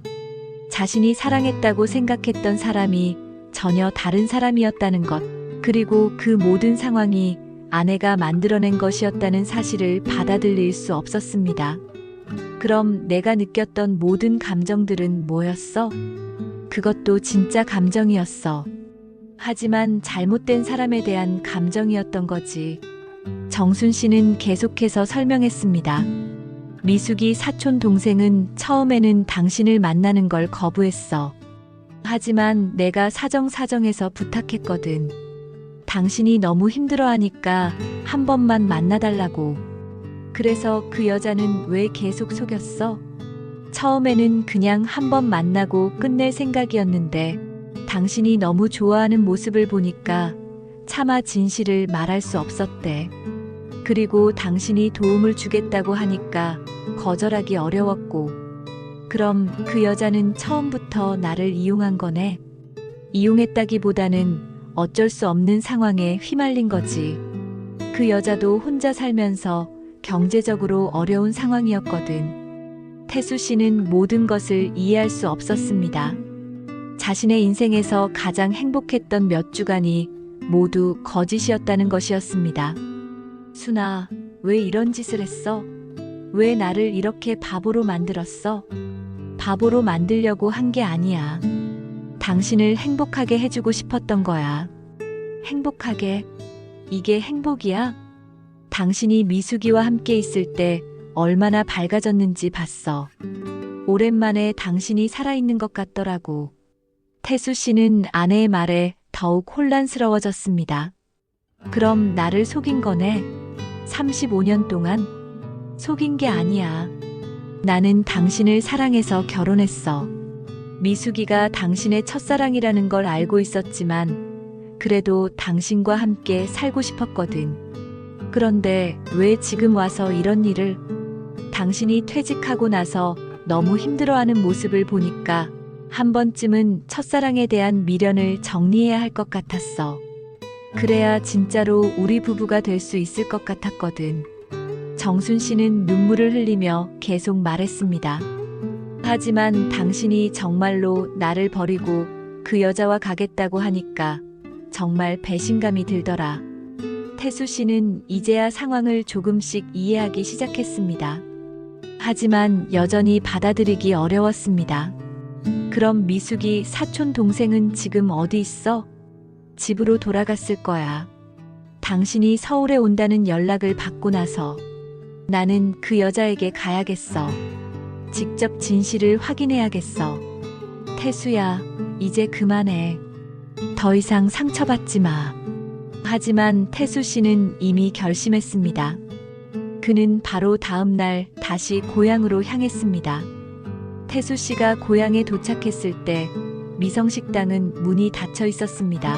자신이 사랑했다고 생각했던 사람이 전혀 다른 사람이었다는 것, 그리고 그 모든 상황이 아내가 만들어낸 것이었다는 사실을 받아들일 수 없었습니다. 그럼 내가 느꼈던 모든 감정들은 뭐였어? 그것도 진짜 감정이었어. 하지만 잘못된 사람에 대한 감정이었던 거지. 정순 씨는 계속해서 설명했습니다. 미숙이 사촌 동생은 처음에는 당신을 만나는 걸 거부했어. 하지만 내가 사정사정해서 부탁했거든. 당신이 너무 힘들어하니까 한 번만 만나달라고. 그래서 그 여자는 왜 계속 속였어? 처음에는 그냥 한 번 만나고 끝낼 생각이었는데 당신이 너무 좋아하는 모습을 보니까 차마 진실을 말할 수 없었대. 그리고 당신이 도움을 주겠다고 하니까 거절하기 어려웠고. 그럼 그 여자는 처음부터 나를 이용한 거네. 이용했다기보다는 어쩔 수 없는 상황에 휘말린 거지. 그 여자도 혼자 살면서 경제적으로 어려운 상황이었거든. 태수 씨는 모든 것을 이해할 수 없었습니다. 자신의 인생에서 가장 행복했던 몇 주간이 모두 거짓이었다는 것이었습니다. 순아, 왜 이런 짓을 했어? 왜 나를 이렇게 바보로 만들었어? 바보로 만들려고 한 게 아니야. 당신을 행복하게 해주고 싶었던 거야. 행복하게? 이게 행복이야? 당신이 미숙이와 함께 있을 때 얼마나 밝아졌는지 봤어. 오랜만에 당신이 살아있는 것 같더라고. 태수 씨는 아내의 말에 더욱 혼란스러워졌습니다. 그럼 나를 속인 거네? 35년 동안? 속인 게 아니야. 나는 당신을 사랑해서 결혼했어. 미숙이가 당신의 첫사랑이라는 걸 알고 있었지만 그래도 당신과 함께 살고 싶었거든. 그런데 왜 지금 와서 이런 일을? 당신이 퇴직하고 나서 너무 힘들어하는 모습을 보니까 한 번쯤은 첫사랑에 대한 미련을 정리해야 할 것 같았어. 그래야 진짜로 우리 부부가 될 수 있을 것 같았거든. 정순 씨는 눈물을 흘리며 계속 말했습니다. 하지만 당신이 정말로 나를 버리고 그 여자와 가겠다고 하니까 정말 배신감이 들더라. 태수 씨는 이제야 상황을 조금씩 이해하기 시작했습니다. 하지만 여전히 받아들이기 어려웠습니다. 그럼 미숙이 사촌 동생은 지금 어디 있어? 집으로 돌아갔을 거야. 당신이 서울에 온다는 연락을 받고 나서 나는 그 여자에게 가야겠어. 직접 진실을 확인해야겠어. 태수야, 이제 그만해. 더 이상 상처받지 마. 하지만 태수 씨는 이미 결심했습니다. 그는 바로 다음 날 다시 고향으로 향했습니다. 태수 씨가 고향에 도착했을 때 미성식당은 문이 닫혀 있었습니다.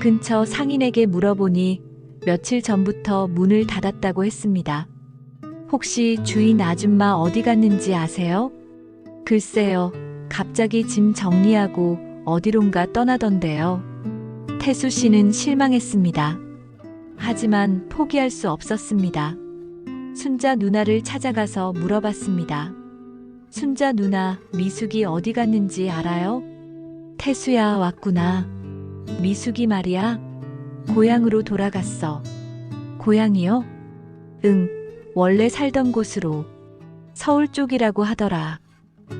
근처 상인에게 물어보니 며칠 전부터 문을 닫았다고 했습니다. 혹시 주인 아줌마 어디 갔는지 아세요? 글쎄요, 갑자기 짐 정리하고 어디론가 떠나던데요. 태수 씨는 실망했습니다. 하지만 포기할 수 없었습니다. 순자 누나를 찾아가서 물어봤습니다. 순자 누나, 미숙이 어디 갔는지 알아요? 태수야, 왔구나. 미숙이 말이야. 고향으로 돌아갔어. 고향이요? 응, 원래 살던 곳으로. 서울 쪽이라고 하더라.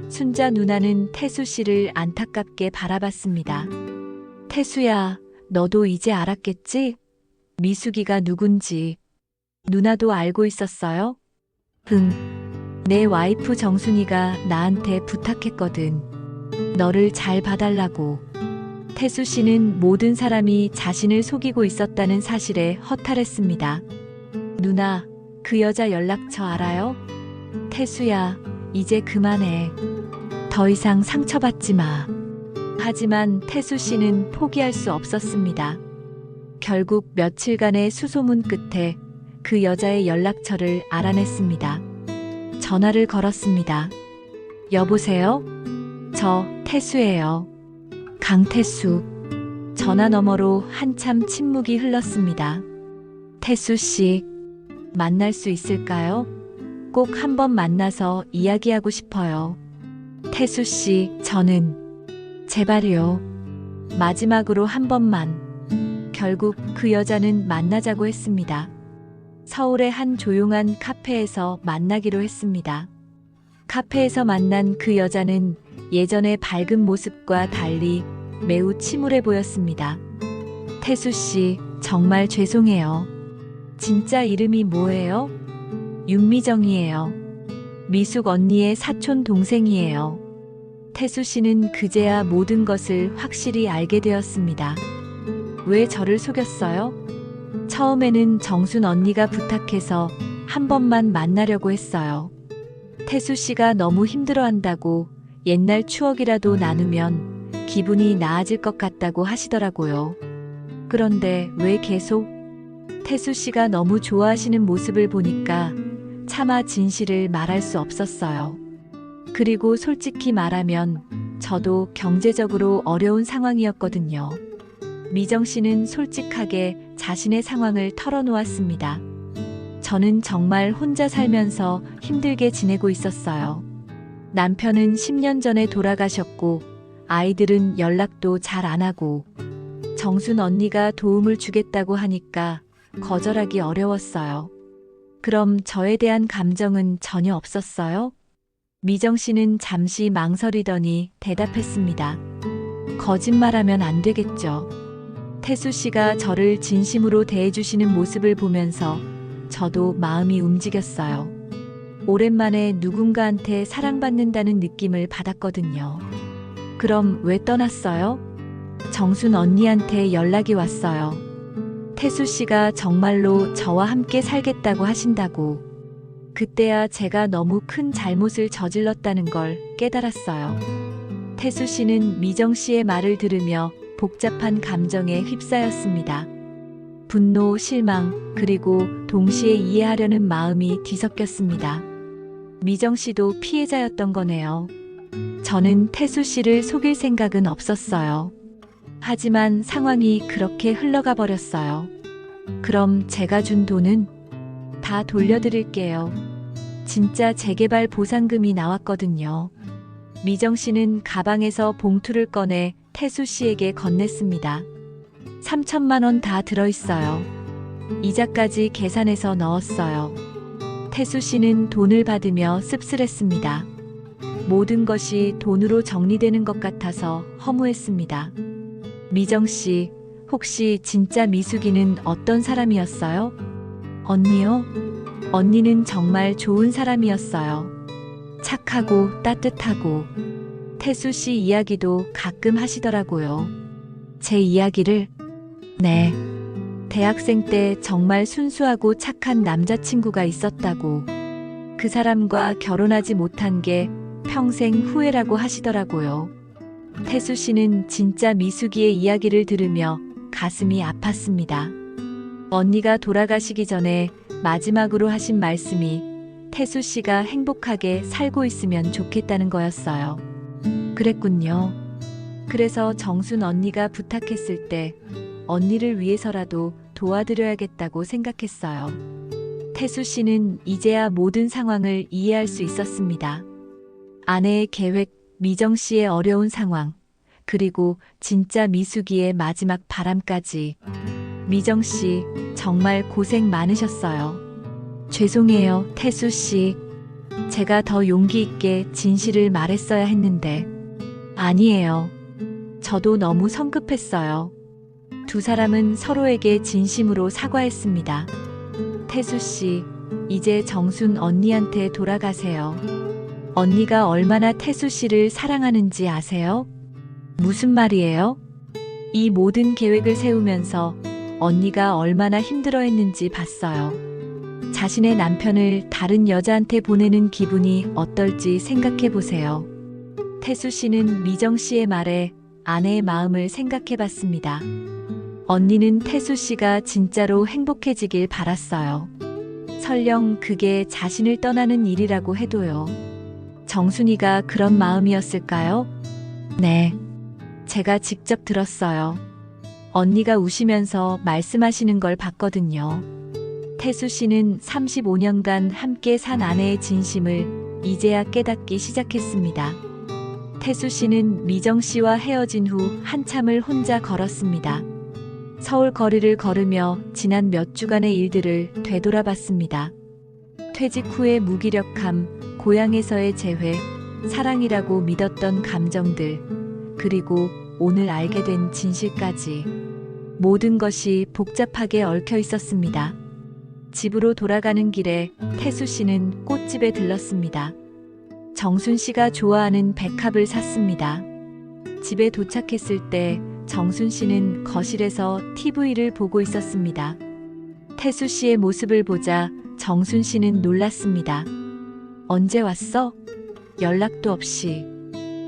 순자 누나는 태수 씨를 안타깝게 바라봤습니다. 태수야, 너도 이제 알았겠지? 미숙이가 누군지. 누나도 알고 있었어요? 응. 내 와이프 정순이가 나한테 부탁했거든. 너를 잘 봐달라고. 태수 씨는 모든 사람이 자신을 속이고 있었다는 사실에 허탈했습니다. 누나, 그 여자 연락처 알아요? 태수야, 이제 그만해. 더 이상 상처받지 마. 하지만 태수 씨는 포기할 수 없었습니다. 결국 며칠간의 수소문 끝에 그 여자의 연락처를 알아냈습니다. 전화를 걸었습니다. 여보세요? 저 태수예요. 강태수. 전화 너머로 한참 침묵이 흘렀습니다. 태수 씨, 만날 수 있을까요? 꼭 한번 만나서 이야기하고 싶어요. 태수 씨, 저는 제발요. 마지막으로 한 번만. 결국 그 여자는 만나자고 했습니다. 서울의 한 조용한 카페에서 만나기로 했습니다. 카페에서 만난 그 여자는 예전의 밝은 모습과 달리 매우 침울해 보였습니다. 태수 씨, 정말 죄송해요. 진짜 이름이 뭐예요? 윤미정이에요. 미숙 언니의 사촌 동생이에요. 태수 씨는 그제야 모든 것을 확실히 알게 되었습니다. 왜 저를 속였어요? 처음에는 정순 언니가 부탁해서 한 번만 만나려고 했어요. 태수 씨가 너무 힘들어한다고 옛날 추억이라도 나누면 기분이 나아질 것 같다고 하시더라고요. 그런데 왜 계속? 태수 씨가 너무 좋아하시는 모습을 보니까 차마 진실을 말할 수 없었어요. 그리고 솔직히 말하면 저도 경제적으로 어려운 상황이었거든요. 미정 씨는 솔직하게 자신의 상황을 털어놓았습니다. 저는 정말 혼자 살면서 힘들게 지내고 있었어요. 남편은 10년 전에 돌아가셨고 아이들은 연락도 잘 안 하고 정순 언니가 도움을 주겠다고 하니까 거절하기 어려웠어요. 그럼 저에 대한 감정은 전혀 없었어요? 미정 씨는 잠시 망설이더니 대답했습니다. 거짓말하면 안 되겠죠. 태수 씨가 저를 진심으로 대해주시는 모습을 보면서 저도 마음이 움직였어요. 오랜만에 누군가한테 사랑받는다는 느낌을 받았거든요. 그럼 왜 떠났어요? 정순 언니한테 연락이 왔어요. 태수 씨가 정말로 저와 함께 살겠다고 하신다고. 그때야 제가 너무 큰 잘못을 저질렀다는 걸 깨달았어요. 태수 씨는 미정 씨의 말을 들으며 복잡한 감정에 휩싸였습니다. 분노, 실망, 그리고 동시에 이해하려는 마음이 뒤섞였습니다. 미정 씨도 피해자였던 거네요. 저는 태수 씨를 속일 생각은 없었어요. 하지만 상황이 그렇게 흘러가 버렸어요. 그럼 제가 준 돈은 다 돌려드릴게요. 진짜 재개발 보상금이 나왔거든요. 미정 씨는 가방에서 봉투를 꺼내 태수 씨에게 건넸습니다. 3천만 원 다 들어있어요. 이자까지 계산해서 넣었어요. 태수 씨는 돈을 받으며 씁쓸했습니다. 모든 것이 돈으로 정리되는 것 같아서 허무했습니다. 미정 씨, 혹시 진짜 미숙이는 어떤 사람이었어요? 언니요? 언니는 정말 좋은 사람이었어요. 착하고 따뜻하고. 태수 씨 이야기도 가끔 하시더라고요. 제 이야기를? 네. 대학생 때 정말 순수하고 착한 남자친구가 있었다고. 그 사람과 결혼하지 못한 게 평생 후회라고 하시더라고요. 태수 씨는 진짜 미숙이의 이야기를 들으며 가슴이 아팠습니다. 언니가 돌아가시기 전에 마지막으로 하신 말씀이 태수 씨가 행복하게 살고 있으면 좋겠다는 거였어요. 그랬군요. 그래서 정순 언니가 부탁했을 때 언니를 위해서라도 도와드려야겠다고 생각했어요. 태수 씨는 이제야 모든 상황을 이해할 수 있었습니다. 아내의 계획, 미정 씨의 어려운 상황, 그리고 진짜 미숙이의 마지막 바람까지. 미정 씨, 정말 고생 많으셨어요. 죄송해요, 태수 씨. 제가 더 용기 있게 진실을 말했어야 했는데. 아니에요. 저도 너무 성급했어요. 두 사람은 서로에게 진심으로 사과했습니다. 태수 씨, 이제 정순 언니한테 돌아가세요. 언니가 얼마나 태수 씨를 사랑하는지 아세요? 무슨 말이에요? 이 모든 계획을 세우면서 언니가 얼마나 힘들어했는지 봤어요. 자신의 남편을 다른 여자한테 보내는 기분이 어떨지 생각해 보세요. 태수 씨는 미정 씨의 말에 아내의 마음을 생각해 봤습니다. 언니는 태수 씨가 진짜로 행복해지길 바랐어요. 설령 그게 자신을 떠나는 일이라고 해도요. 정순이가 그런 마음이었을까요? 네. 제가 직접 들었어요. 언니가 우시면서 말씀하시는 걸 봤거든요. 태수 씨는 35년간 함께 산 아내의 진심을 이제야 깨닫기 시작했습니다. 태수 씨는 미정 씨와 헤어진 후 한참을 혼자 걸었습니다. 서울 거리를 걸으며 지난 몇 주간의 일들을 되돌아봤습니다. 퇴직 후의 무기력함, 고향에서의 재회, 사랑이라고 믿었던 감정들, 그리고 오늘 알게 된 진실까지. 모든 것이 복잡하게 얽혀 있었습니다. 집으로 돌아가는 길에 태수 씨는 꽃집에 들렀습니다. 정순 씨가 좋아하는 백합을 샀습니다. 집에 도착했을 때 정순 씨는 거실에서 TV를 보고 있었습니다. 태수 씨의 모습을 보자 정순 씨는 놀랐습니다. 언제 왔어? 연락도 없이.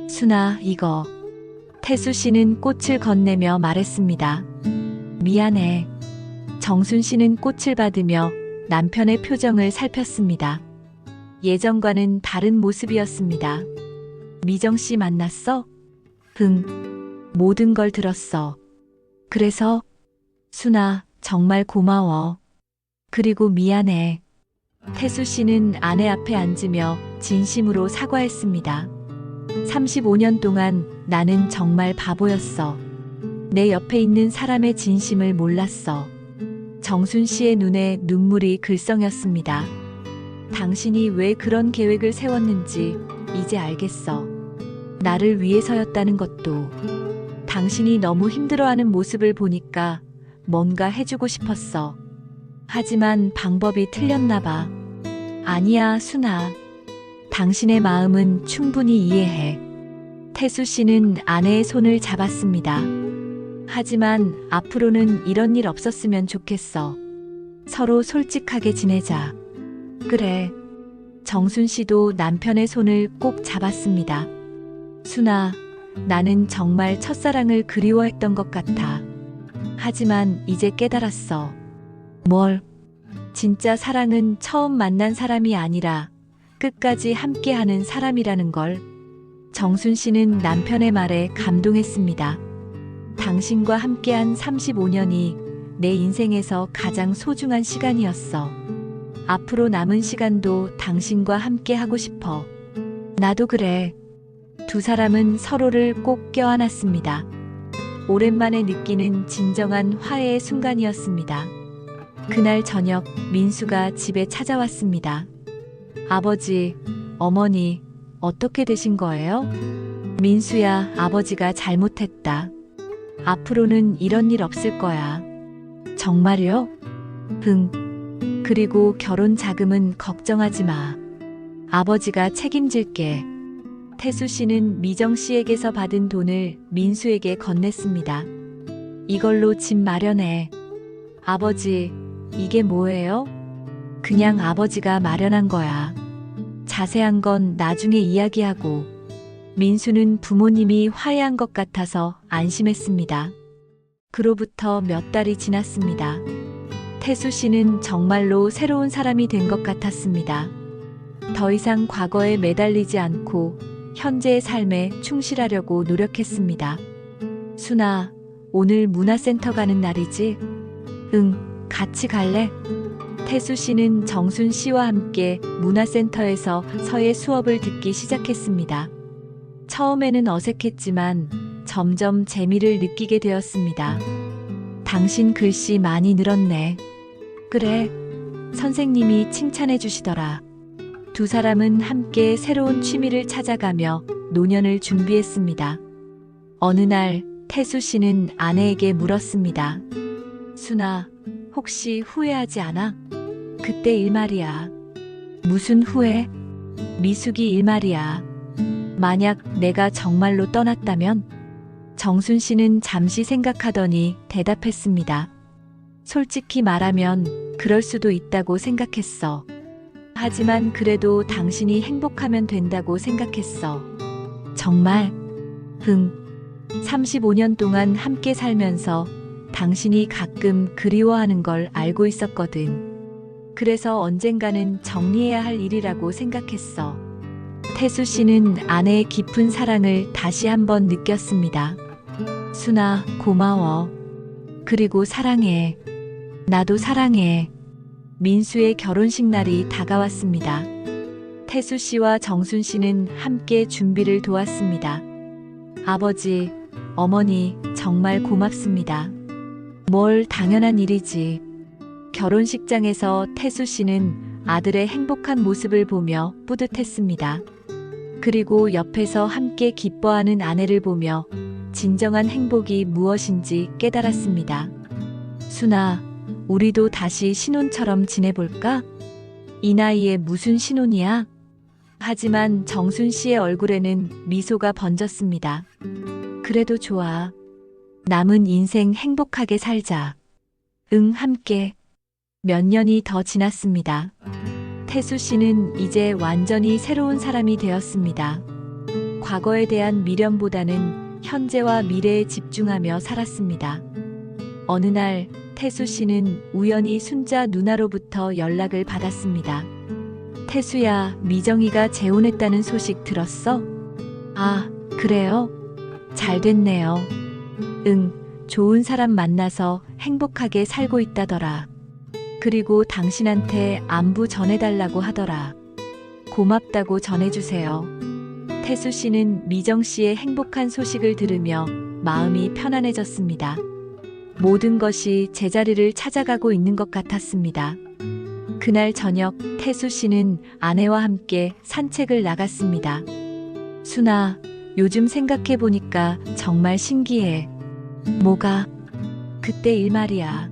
순아, 이거. 태수 씨는 꽃을 건네며 말했습니다. 미안해. 정순 씨는 꽃을 받으며 남편의 표정을 살폈습니다. 예전과는 다른 모습이었습니다. 미정 씨 만났어? 응. 모든 걸 들었어. 그래서? 순아, 정말 고마워. 그리고 미안해. 태수 씨는 아내 앞에 앉으며 진심으로 사과했습니다. 35년 동안 나는 정말 바보였어. 내 옆에 있는 사람의 진심을 몰랐어. 정순 씨의 눈에 눈물이 글썽였습니다. 당신이 왜 그런 계획을 세웠는지 이제 알겠어. 나를 위해서였다는 것도. 당신이 너무 힘들어하는 모습을 보니까 뭔가 해주고 싶었어. 하지만 방법이 틀렸나 봐. 아니야, 순아. 당신의 마음은 충분히 이해해. 태수 씨는 아내의 손을 잡았습니다. 하지만 앞으로는 이런 일 없었으면 좋겠어. 서로 솔직하게 지내자. 그래. 정순 씨도 남편의 손을 꼭 잡았습니다. 순아, 나는 정말 첫사랑을 그리워했던 것 같아. 하지만 이제 깨달았어. 뭘? 진짜 사랑은 처음 만난 사람이 아니라 끝까지 함께하는 사람이라는 걸. 정순 씨는 남편의 말에 감동했습니다. 당신과 함께한 35년이 내 인생에서 가장 소중한 시간이었어. 앞으로 남은 시간도 당신과 함께 하고 싶어. 나도 그래. 두 사람은 서로를 꼭 껴안았습니다. 오랜만에 느끼는 진정한 화해의 순간이었습니다. 그날 저녁 민수가 집에 찾아왔습니다. 아버지, 어머니, 어떻게 되신 거예요? 민수야, 아버지가 잘못했다. 앞으로는 이런 일 없을 거야. 정말요? 그리고 결혼 자금은 걱정하지 마. 아버지가 책임질게. 태수 씨는 미정 씨에게서 받은 돈을 민수에게 건넸습니다. 이걸로 집 마련해. 아버지, 이게 뭐예요? 그냥 아버지가 마련한 거야. 자세한 건 나중에 이야기하고. 민수는 부모님이 화해한 것 같아서 안심했습니다. 그로부터 몇 달이 지났습니다. 태수 씨는 정말로 새로운 사람이 된 것 같았습니다. 더 이상 과거에 매달리지 않고 현재의 삶에 충실하려고 노력했습니다. 순아, 오늘 문화센터 가는 날이지? 응, 같이 갈래? 태수 씨는 정순 씨와 함께 문화센터에서 서예 수업을 듣기 시작했습니다. 처음에는 어색했지만 점점 재미를 느끼게 되었습니다. 당신 글씨 많이 늘었네. 그래, 선생님이 칭찬해 주시더라. 두 사람은 함께 새로운 취미를 찾아가며 노년을 준비했습니다. 어느 날 태수 씨는 아내에게 물었습니다. 순아, 혹시 후회하지 않아? 그때 일 말이야. 무슨 후회? 미숙이 일 말이야. 만약 내가 정말로 떠났다면? 정순 씨는 잠시 생각하더니 대답했습니다. 솔직히 말하면 그럴 수도 있다고 생각했어. 하지만 그래도 당신이 행복하면 된다고 생각했어. 정말? 35년 동안 함께 살면서 당신이 가끔 그리워하는 걸 알고 있었거든. 그래서 언젠가는 정리해야 할 일이라고 생각했어. 태수 씨는 아내의 깊은 사랑을 다시 한번 느꼈습니다. 순아, 고마워. 그리고 사랑해. 나도 사랑해. 민수의 결혼식 날이 다가왔습니다. 태수 씨와 정순 씨는 함께 준비를 도왔습니다. 아버지, 어머니, 정말 고맙습니다. 뭘 당연한 일이지. 결혼식장에서 태수 씨는 아들의 행복한 모습을 보며 뿌듯했습니다. 그리고 옆에서 함께 기뻐하는 아내를 보며 진정한 행복이 무엇인지 깨달았습니다. 순아, 우리도 다시 신혼처럼 지내볼까? 이 나이에 무슨 신혼이야? 하지만 정순 씨의 얼굴에는 미소가 번졌습니다. 그래도 좋아. 남은 인생 행복하게 살자. 응, 함께. 몇 년이 더 지났습니다. 태수 씨는 이제 완전히 새로운 사람이 되었습니다. 과거에 대한 미련보다는 현재와 미래에 집중하며 살았습니다. 어느 날 태수 씨는 우연히 순자 누나로부터 연락을 받았습니다. 태수야, 미정이가 재혼했다는 소식 들었어? 아, 그래요? 잘 됐네요. 응, 좋은 사람 만나서 행복하게 살고 있다더라. 그리고 당신한테 안부 전해달라고 하더라. 고맙다고 전해주세요. 태수 씨는 미정 씨의 행복한 소식을 들으며 마음이 편안해졌습니다. 모든 것이 제자리를 찾아가고 있는 것 같았습니다. 그날 저녁 태수 씨는 아내와 함께 산책을 나갔습니다. 순아, 요즘 생각해 보니까 정말 신기해. 뭐가? 그때 일 말이야.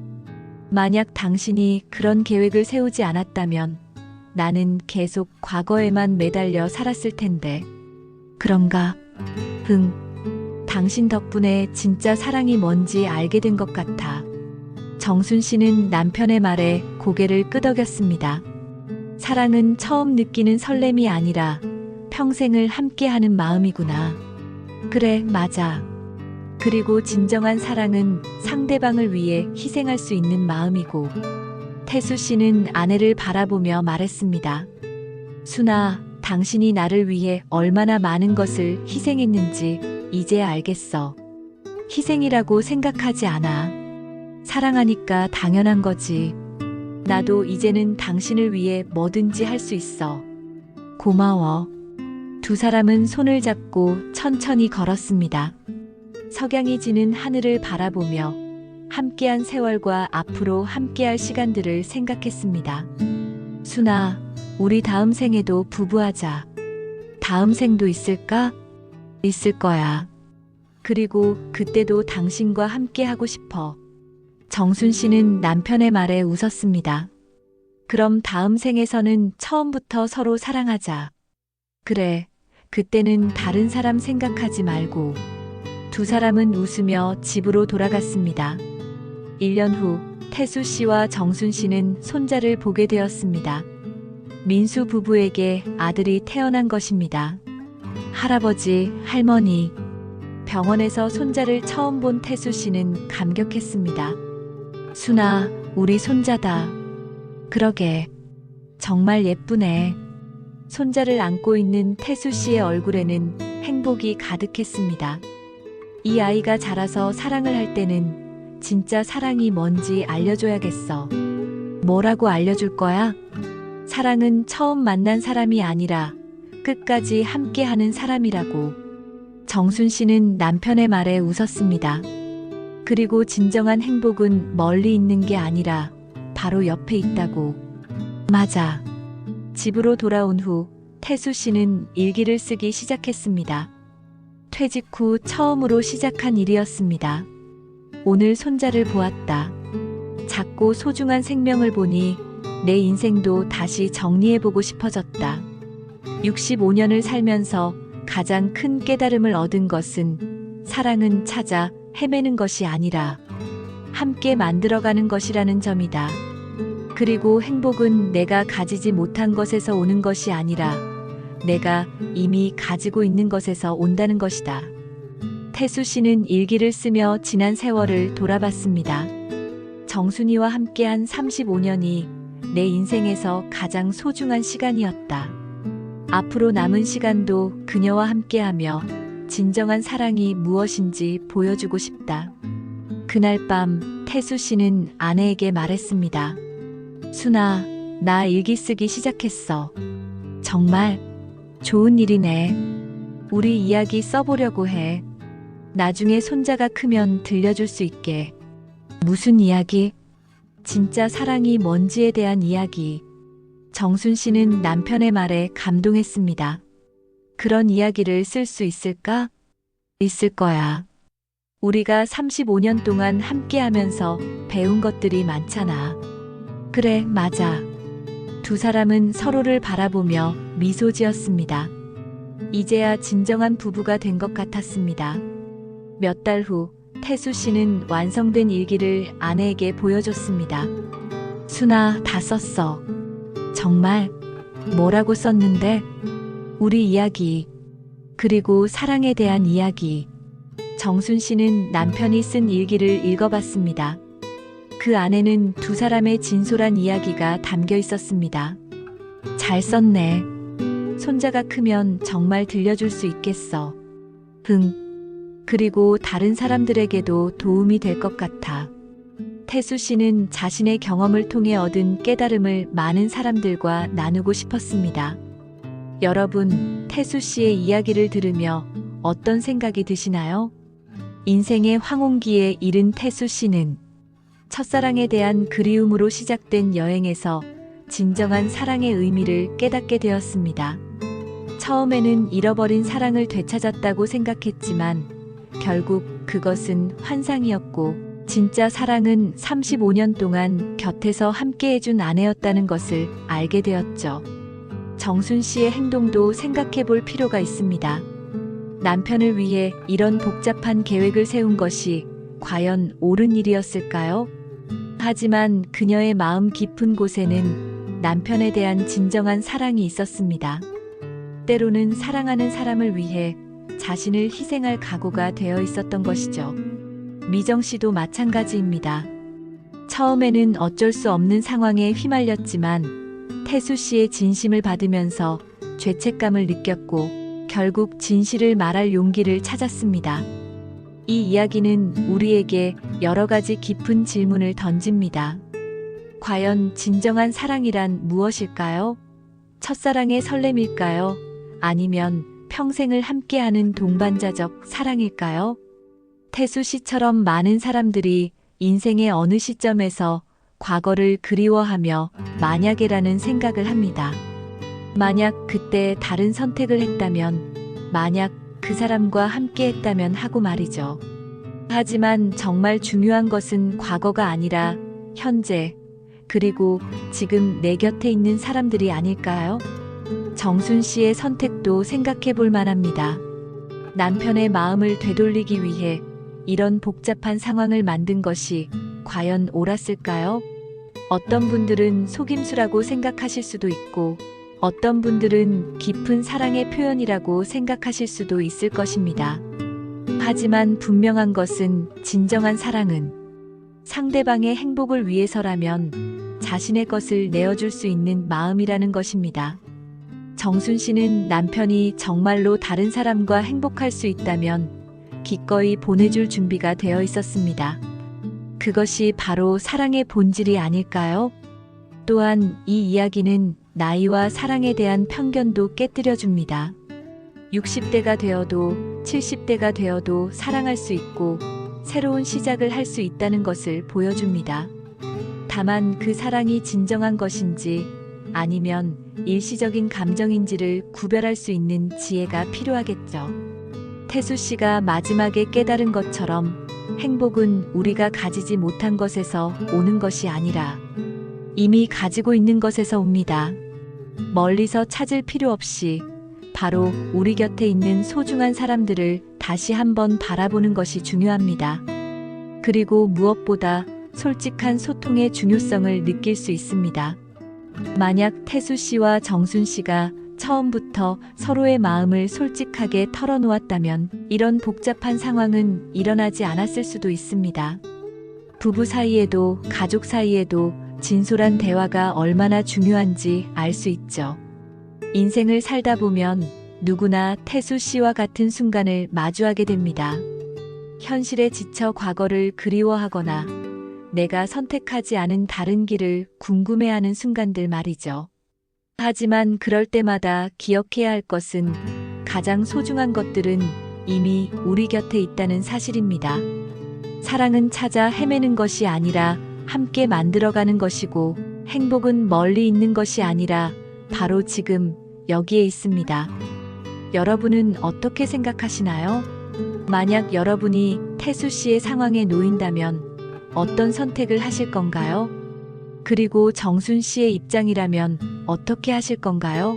만약 당신이 그런 계획을 세우지 않았다면 나는 계속 과거에만 매달려 살았을 텐데. 그런가? 당신 덕분에 진짜 사랑이 뭔지 알게 된 것 같아. 정순 씨는 남편의 말에 고개를 끄덕였습니다. 사랑은 처음 느끼는 설렘이 아니라 평생을 함께하는 마음이구나. 그래, 맞아. 그리고 진정한 사랑은 상대방을 위해 희생할 수 있는 마음이고. 태수 씨는 아내를 바라보며 말했습니다. 순아, 당신이 나를 위해 얼마나 많은 것을 희생했는지 이제 알겠어. 희생이라고 생각하지 않아. 사랑하니까 당연한 거지. 나도 이제는 당신을 위해 뭐든지 할 수 있어. 고마워. 두 사람은 손을 잡고 천천히 걸었습니다. 석양이 지는 하늘을 바라보며 함께한 세월과 앞으로 함께할 시간들을 생각했습니다. 순아, 우리 다음 생에도 부부하자. 다음 생도 있을까? 있을 거야. 그리고 그때도 당신과 함께하고 싶어. 정순 씨는 남편의 말에 웃었습니다. 그럼 다음 생에서는 처음부터 서로 사랑하자. 그래, 그때는 다른 사람 생각하지 말고. 두 사람은 웃으며 집으로 돌아갔습니다. 1년 후 태수 씨와 정순 씨는 손자를 보게 되었습니다. 민수 부부에게 아들이 태어난 것입니다. 할아버지, 할머니. 병원에서 손자를 처음 본 태수 씨는 감격했습니다. 순아, 우리 손자다. 그러게. 정말 예쁘네. 손자를 안고 있는 태수 씨의 얼굴에는 행복이 가득했습니다. 이 아이가 자라서 사랑을 할 때는 진짜 사랑이 뭔지 알려줘야겠어. 뭐라고 알려줄 거야? 사랑은 처음 만난 사람이 아니라 끝까지 함께하는 사람이라고. 정순 씨는 남편의 말에 웃었습니다. 그리고 진정한 행복은 멀리 있는 게 아니라 바로 옆에 있다고. 맞아. 집으로 돌아온 후 태수 씨는 일기를 쓰기 시작했습니다. 퇴직 후 처음으로 시작한 일이었습니다. 오늘 손자를 보았다. 작고 소중한 생명을 보니 내 인생도 다시 정리해보고 싶어졌다. 65년을 살면서 가장 큰 깨달음을 얻은 것은 사랑은 찾아 헤매는 것이 아니라 함께 만들어가는 것이라는 점이다. 그리고 행복은 내가 가지지 못한 것에서 오는 것이 아니라 내가 이미 가지고 있는 것에서 온다는 것이다. 태수 씨는 일기를 쓰며 지난 세월을 돌아봤습니다. 정순이와 함께한 35년이 내 인생에서 가장 소중한 시간이었다. 앞으로 남은 시간도 그녀와 함께하며 진정한 사랑이 무엇인지 보여주고 싶다. 그날 밤 태수 씨는 아내에게 말했습니다. 순아, 나 일기 쓰기 시작했어. 정말 좋은 일이네. 우리 이야기 써보려고 해. 나중에 손자가 크면 들려줄 수 있게. 무슨 이야기? 진짜 사랑이 뭔지에 대한 이야기. 정순 씨는 남편의 말에 감동했습니다. 그런 이야기를 쓸 수 있을까? 있을 거야. 우리가 35년 동안 함께하면서 배운 것들이 많잖아. 그래, 맞아. 두 사람은 서로를 바라보며 미소 지었습니다. 이제야 진정한 부부가 된 것 같았습니다. 몇 달 후 태수 씨는 완성된 일기를 아내에게 보여줬습니다. 순아, 다 썼어. 정말? 뭐라고 썼는데? 우리 이야기. 그리고 사랑에 대한 이야기. 정순 씨는 남편이 쓴 일기를 읽어봤습니다. 그 안에는 두 사람의 진솔한 이야기가 담겨 있었습니다. 잘 썼네. 손자가 크면 정말 들려줄 수 있겠어. 그리고 다른 사람들에게도 도움이 될 것 같아. 태수 씨는 자신의 경험을 통해 얻은 깨달음을 많은 사람들과 나누고 싶었습니다. 여러분, 태수 씨의 이야기를 들으며 어떤 생각이 드시나요? 인생의 황혼기에 이른 태수 씨는 첫사랑에 대한 그리움으로 시작된 여행에서 진정한 사랑의 의미를 깨닫게 되었습니다. 처음에는 잃어버린 사랑을 되찾았다고 생각했지만 결국 그것은 환상이었고 진짜 사랑은 35년 동안 곁에서 함께해준 아내였다는 것을 알게 되었죠. 정순 씨의 행동도 생각해 볼 필요가 있습니다. 남편을 위해 이런 복잡한 계획을 세운 것이 과연 옳은 일이었을까요? 하지만 그녀의 마음 깊은 곳에는 남편에 대한 진정한 사랑이 있었습니다. 때로는 사랑하는 사람을 위해 자신을 희생할 각오가 되어 있었던 것이죠. 미정 씨도 마찬가지입니다. 처음에는 어쩔 수 없는 상황에 휘말렸지만 태수 씨의 진심을 받으면서 죄책감을 느꼈고 결국 진실을 말할 용기를 찾았습니다. 이 이야기는 우리에게 여러 가지 깊은 질문을 던집니다. 과연 진정한 사랑이란 무엇일까요? 첫사랑의 설렘일까요? 아니면 평생을 함께하는 동반자적 사랑일까요? 태수 씨처럼 많은 사람들이 인생의 어느 시점에서 과거를 그리워하며 만약에라는 생각을 합니다. 만약 그때 다른 선택을 했다면, 만약 그 사람과 함께 했다면 하고 말이죠. 하지만 정말 중요한 것은 과거가 아니라 현재, 그리고 지금 내 곁에 있는 사람들이 아닐까요? 정순 씨의 선택도 생각해 볼 만합니다. 남편의 마음을 되돌리기 위해 이런 복잡한 상황을 만든 것이 과연 옳았을까요? 어떤 분들은 속임수라고 생각하실 수도 있고, 어떤 분들은 깊은 사랑의 표현이라고 생각하실 수도 있을 것입니다. 하지만 분명한 것은 진정한 사랑은 상대방의 행복을 위해서라면 자신의 것을 내어줄 수 있는 마음이라는 것입니다. 정순 씨는 남편이 정말로 다른 사람과 행복할 수 있다면 기꺼이 보내줄 준비가 되어 있었습니다. 그것이 바로 사랑의 본질이 아닐까요? 또한 이 이야기는 나이와 사랑에 대한 편견도 깨뜨려줍니다. 60대가 되어도 70대가 되어도 사랑할 수 있고 새로운 시작을 할 수 있다는 것을 보여줍니다. 다만 그 사랑이 진정한 것인지 아니면 일시적인 감정인지를 구별할 수 있는 지혜가 필요하겠죠. 태수 씨가 마지막에 깨달은 것처럼 행복은 우리가 가지지 못한 것에서 오는 것이 아니라 이미 가지고 있는 것에서 옵니다. 멀리서 찾을 필요 없이 바로 우리 곁에 있는 소중한 사람들을 다시 한번 바라보는 것이 중요합니다. 그리고 무엇보다 솔직한 소통의 중요성을 느낄 수 있습니다. 만약 태수 씨와 정순 씨가 처음부터 서로의 마음을 솔직하게 털어놓았다면 이런 복잡한 상황은 일어나지 않았을 수도 있습니다. 부부 사이에도 가족 사이에도 진솔한 대화가 얼마나 중요한지 알 수 있죠. 인생을 살다 보면 누구나 태수 씨와 같은 순간을 마주하게 됩니다. 현실에 지쳐 과거를 그리워하거나 내가 선택하지 않은 다른 길을 궁금해하는 순간들 말이죠. 하지만 그럴 때마다 기억해야 할 것은 가장 소중한 것들은 이미 우리 곁에 있다는 사실입니다. 사랑은 찾아 헤매는 것이 아니라 함께 만들어가는 것이고 행복은 멀리 있는 것이 아니라 바로 지금 여기에 있습니다. 여러분은 어떻게 생각하시나요? 만약 여러분이 태수 씨의 상황에 놓인다면 어떤 선택을 하실 건가요? 그리고 정순 씨의 입장이라면 어떻게 하실 건가요?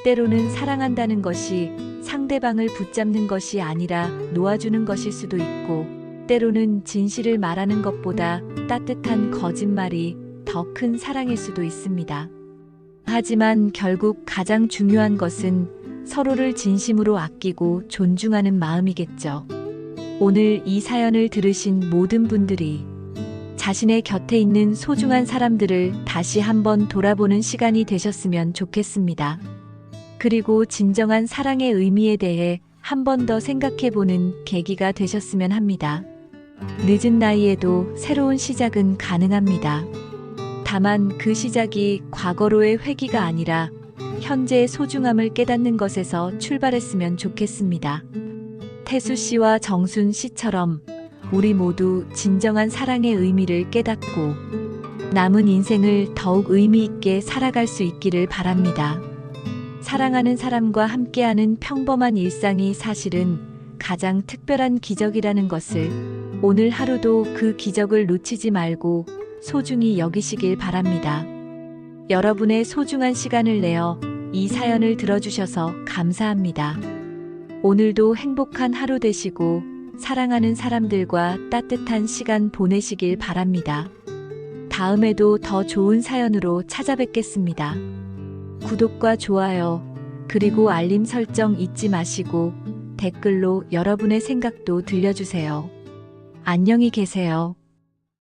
때로는 사랑한다는 것이 상대방을 붙잡는 것이 아니라 놓아주는 것일 수도 있고, 때로는 진실을 말하는 것보다 따뜻한 거짓말이 더 큰 사랑일 수도 있습니다. 하지만 결국 가장 중요한 것은 서로를 진심으로 아끼고 존중하는 마음이겠죠. 오늘 이 사연을 들으신 모든 분들이 자신의 곁에 있는 소중한 사람들을 다시 한번 돌아보는 시간이 되셨으면 좋겠습니다. 그리고 진정한 사랑의 의미에 대해 한 번 더 생각해보는 계기가 되셨으면 합니다. 늦은 나이에도 새로운 시작은 가능합니다. 다만 그 시작이 과거로의 회귀가 아니라 현재의 소중함을 깨닫는 것에서 출발했으면 좋겠습니다. 태수 씨와 정순 씨처럼 우리 모두 진정한 사랑의 의미를 깨닫고 남은 인생을 더욱 의미 있게 살아갈 수 있기를 바랍니다. 사랑하는 사람과 함께하는 평범한 일상이 사실은 가장 특별한 기적이라는 것을 오늘 하루도 그 기적을 놓치지 말고 소중히 여기시길 바랍니다. 여러분의 소중한 시간을 내어 이 사연을 들어주셔서 감사합니다. 오늘도 행복한 하루 되시고 사랑하는 사람들과 따뜻한 시간 보내시길 바랍니다. 다음에도 더 좋은 사연으로 찾아뵙겠습니다. 구독과 좋아요, 그리고 알림 설정 잊지 마시고 댓글로 여러분의 생각도 들려주세요. 안녕히 계세요.